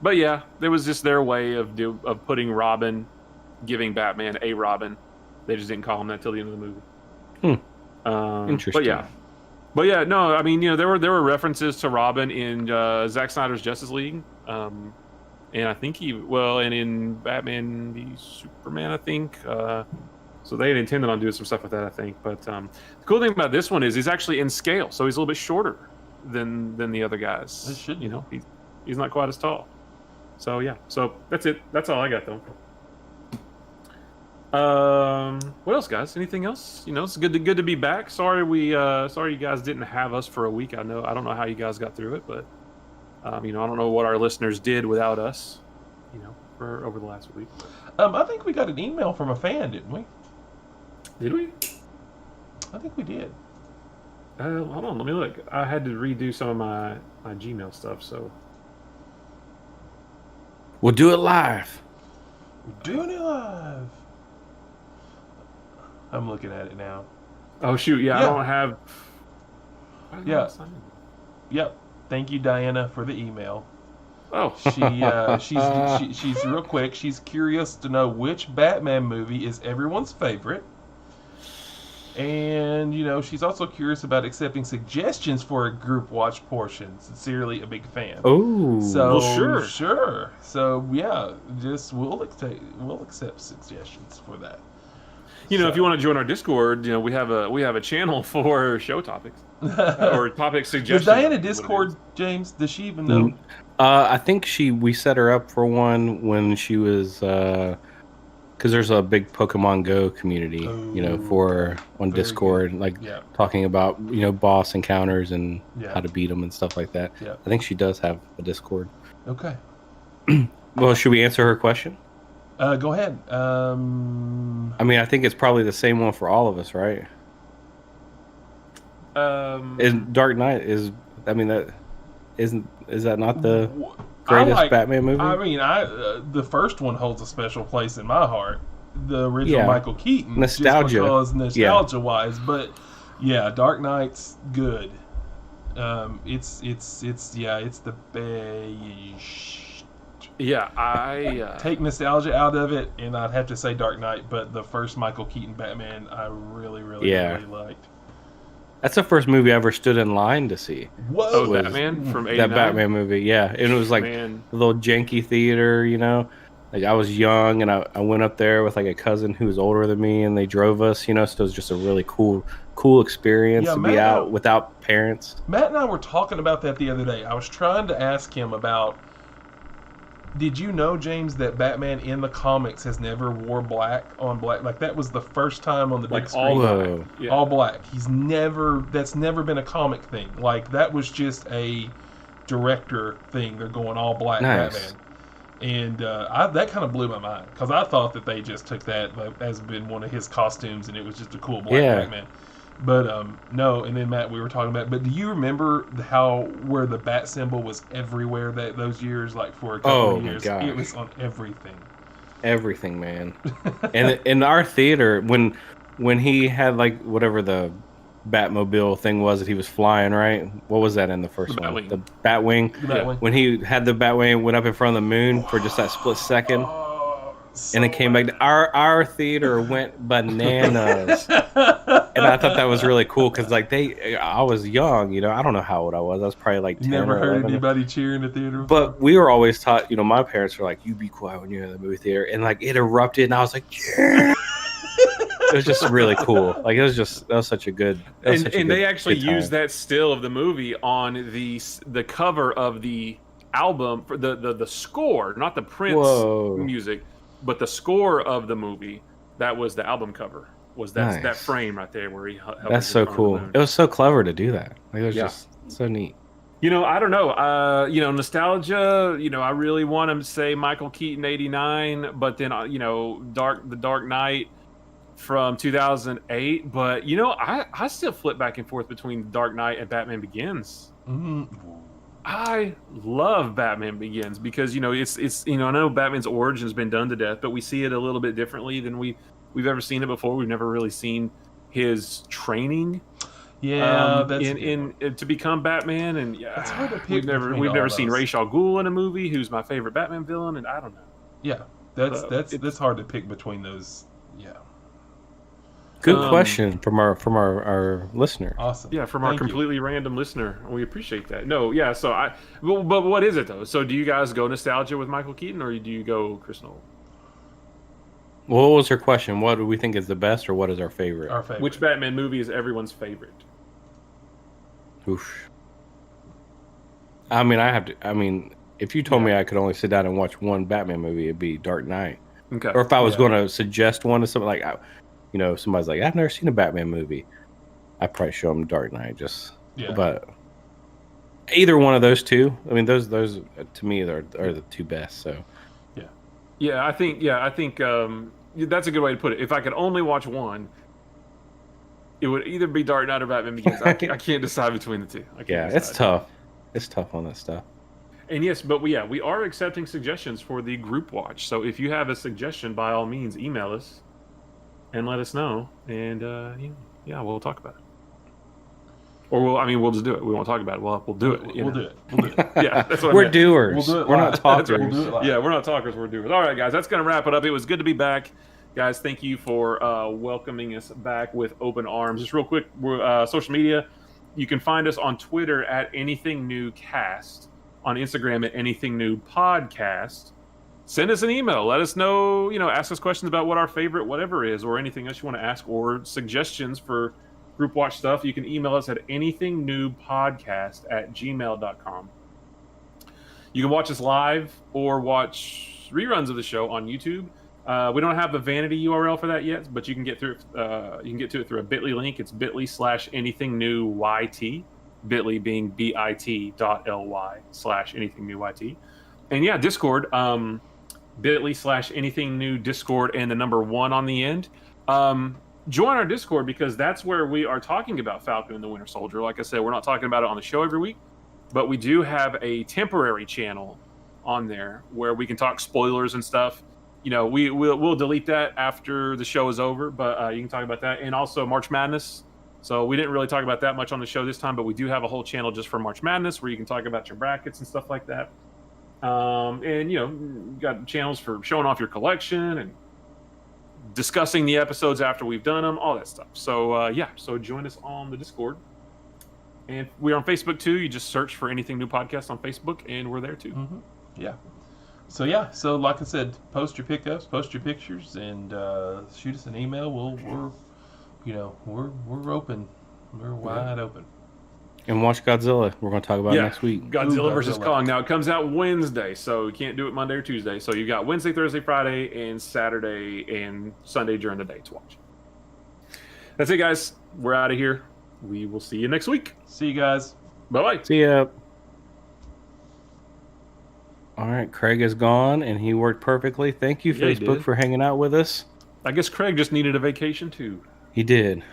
Speaker 2: but yeah, there was just their way of putting Robin. Giving Batman a Robin. They just didn't call him that till the end of the movie.
Speaker 1: Interesting.
Speaker 2: But yeah, no, I mean, there were references to Robin in Zack Snyder's Justice League, and I think and in Batman v Superman, I think. So they had intended on doing some stuff with that, I think. But the cool thing about this one is he's actually in scale, so he's a little bit shorter than the other guys.
Speaker 3: It should be.
Speaker 2: He's not quite as tall. So yeah, so that's it. That's all I got though. What else, guys? Anything else? It's good to be back. Sorry you guys didn't have us for a week. I don't know how you guys got through it, but I don't know what our listeners did without us, for over the last week.
Speaker 3: I think we got an email from a fan, didn't we?
Speaker 2: Did we?
Speaker 3: I think we did.
Speaker 2: Hold on, let me look. I had to redo some of my Gmail stuff, so
Speaker 1: we'll do it live.
Speaker 3: We're doing it live. I'm looking at it now.
Speaker 2: Oh shoot! Yeah. I don't have.
Speaker 3: Yep. Thank you, Diana, for the email.
Speaker 2: Oh.
Speaker 3: She's real quick. She's curious to know which Batman movie is everyone's favorite, And, she's also curious about accepting suggestions for a group watch portion. Sincerely, a big fan.
Speaker 1: Oh,
Speaker 3: So,
Speaker 2: well, sure.
Speaker 3: Sure. So, yeah, we'll accept suggestions for that.
Speaker 2: If you want to join our Discord, we have a channel for show topics or topic suggestions.
Speaker 3: Does Diana Discord, James? Does she even know?
Speaker 1: I think we set her up for one when she was because there's a big Pokemon Go community, on Discord, talking about boss encounters and how to beat them and stuff like that.
Speaker 3: Yeah.
Speaker 1: I think she does have a Discord.
Speaker 3: Okay.
Speaker 1: Well, should we answer her question?
Speaker 3: Go ahead.
Speaker 1: I think it's probably the same one for all of us, right? Is Dark Knight is that not the greatest Batman movie?
Speaker 3: The first one holds a special place in my heart. The original Michael Keaton,
Speaker 1: nostalgia,
Speaker 3: just because nostalgia-wise, but Dark Knight's good. It's the best.
Speaker 2: Yeah, I
Speaker 3: take nostalgia out of it, and I'd have to say Dark Knight. But the first Michael Keaton Batman, I really, really, really liked.
Speaker 1: That's the first movie I ever stood in line to see.
Speaker 3: Whoa!
Speaker 2: Oh, Batman from '89?
Speaker 1: That Batman movie, yeah. And it was like a little janky theater, Like I was young, and I went up there with like a cousin who was older than me, and they drove us, So it was just a really cool experience to be out without parents.
Speaker 3: Matt and I were talking about that the other day. I was trying to ask him about. Did you know, James, that Batman in the comics has never wore black on black? Like, that was the first time on the big screen.
Speaker 2: All black.
Speaker 3: Yeah. All black. That's never been a comic thing. Like, that was just a director thing. They're going all black Batman. And that kind of blew my mind. Because I thought that they just took that as been one of his costumes, and it was just a cool black Batman. But no, and then Matt, we were talking about. But do you remember where the bat symbol was everywhere those years? Like for a couple of years, it was on everything.
Speaker 1: Everything, man. And in our theater, when he had like whatever the Batmobile thing was that he was flying, right? What was that in the first one? The Batwing.
Speaker 3: The Batwing.
Speaker 1: When he had the Batwing and went up in front of the moon for just that split second. And it came back. Our theater went bananas, and I thought that was really cool because I was young, I don't know how old I was. I was probably like 10
Speaker 3: never
Speaker 1: or
Speaker 3: heard
Speaker 1: 11.
Speaker 3: Anybody cheer in the theater.
Speaker 1: But we were always taught, my parents were like, "You be quiet when you're in the movie theater," and like it erupted, and I was like, "Yeah!" It was just really cool. Like that was such a good.
Speaker 2: And they actually used that still of the movie on the cover of the album for the score, not the Prince music. But the score of the movie, that was the album cover, was that frame right there where he held.
Speaker 1: That's so cool. It was so clever to do that. Like, it was just so neat.
Speaker 2: I don't know. Nostalgia, I really want to say Michael Keaton 89, but then, The Dark Knight from 2008. But, I still flip back and forth between The Dark Knight and Batman Begins.
Speaker 3: Mm-hmm.
Speaker 2: I love Batman Begins because it's I know Batman's origin has been done to death, but we see it a little bit differently than we've ever seen it before. We've never really seen his training, to become Batman, and
Speaker 3: that's hard to pick.
Speaker 2: We've never seen Ra's al Ghul in a movie, who's my favorite Batman villain, and I don't know.
Speaker 3: Yeah, that's hard to pick between those. Yeah.
Speaker 1: Good question from our listener.
Speaker 3: Awesome.
Speaker 2: Yeah, from our completely random listener. We appreciate that. No, yeah. So but what is it though? So do you guys go nostalgia with Michael Keaton, or do you go Chris Nolan?
Speaker 1: What was her question? What do we think is the best, or what is our favorite?
Speaker 3: Our favorite.
Speaker 2: Which Batman movie is everyone's favorite?
Speaker 1: Oof. If you told me I could only sit down and watch one Batman movie, it'd be Dark Knight.
Speaker 2: Okay.
Speaker 1: Or if I was going to suggest one to something like. Somebody's like, I've never seen a Batman movie. I'd probably show them Dark Knight, but either one of those two. Those to me are the two best. So,
Speaker 2: I think that's a good way to put it. If I could only watch one, it would either be Dark Knight or Batman Begins. I can't decide between the two.
Speaker 1: It's tough. It's tough on that stuff.
Speaker 2: And yes, but we are accepting suggestions for the group watch. So if you have a suggestion, by all means, email us. And let us know, and we'll talk about it. Or we'll just do it. We won't talk about it. We'll do it.
Speaker 3: We'll do it.
Speaker 2: Yeah, that's what
Speaker 1: we're doers.
Speaker 3: We'll do it.
Speaker 1: We're not talkers.
Speaker 3: We'll do it live.
Speaker 2: Yeah, we're not talkers. We're doers. All right, guys, that's gonna wrap it up. It was good to be back. Guys, thank you for welcoming us back with open arms. Just real quick, we're social media. You can find us on Twitter at anythingnewcast, on Instagram at anythingnewpodcast. Send us an email. Let us know, ask us questions about what our favorite whatever is, or anything else you want to ask, or suggestions for group watch stuff. You can email us at anythingnewpodcast@gmail.com. You can watch us live or watch reruns of the show on YouTube. We don't have a vanity URL for that yet, but you can get through. You can get to it through a Bitly link. It's bit.ly/anythingnewYT. Bitly being bit.ly/anythingnewYT. And yeah, Discord. Bit.ly/anythingnewDiscord and the number 1 on the end. Join our Discord, because that's where we are talking about Falcon and the Winter Soldier. Like I said, we're not talking about it on the show every week, but we do have a temporary channel on there where we can talk spoilers and stuff. We'll delete that after the show is over, but you can talk about that. And also March Madness. So we didn't really talk about that much on the show this time, but we do have a whole channel just for March Madness where you can talk about your brackets and stuff like that. And you got channels for showing off your collection and discussing the episodes after we've done them, all that stuff. So so join us on the Discord. And we're on Facebook too. You just search for Anything New Podcast on Facebook, and we're there too.
Speaker 3: Mm-hmm. Yeah. So like I said, post your pickups, post your pictures, and shoot us an email. We're open. We're wide open.
Speaker 1: And watch Godzilla. We're going to talk about it next week.
Speaker 2: Godzilla vs. Kong. Now, it comes out Wednesday, so you can't do it Monday or Tuesday. So you got Wednesday, Thursday, Friday, and Saturday and Sunday during the day to watch. That's it, guys. We're out of here. We will see you next week.
Speaker 3: See you guys.
Speaker 2: Bye-bye.
Speaker 1: See ya. All right, Craig is gone, and he worked perfectly. Thank you, Facebook, for hanging out with us.
Speaker 2: I guess Craig just needed a vacation, too.
Speaker 1: He did.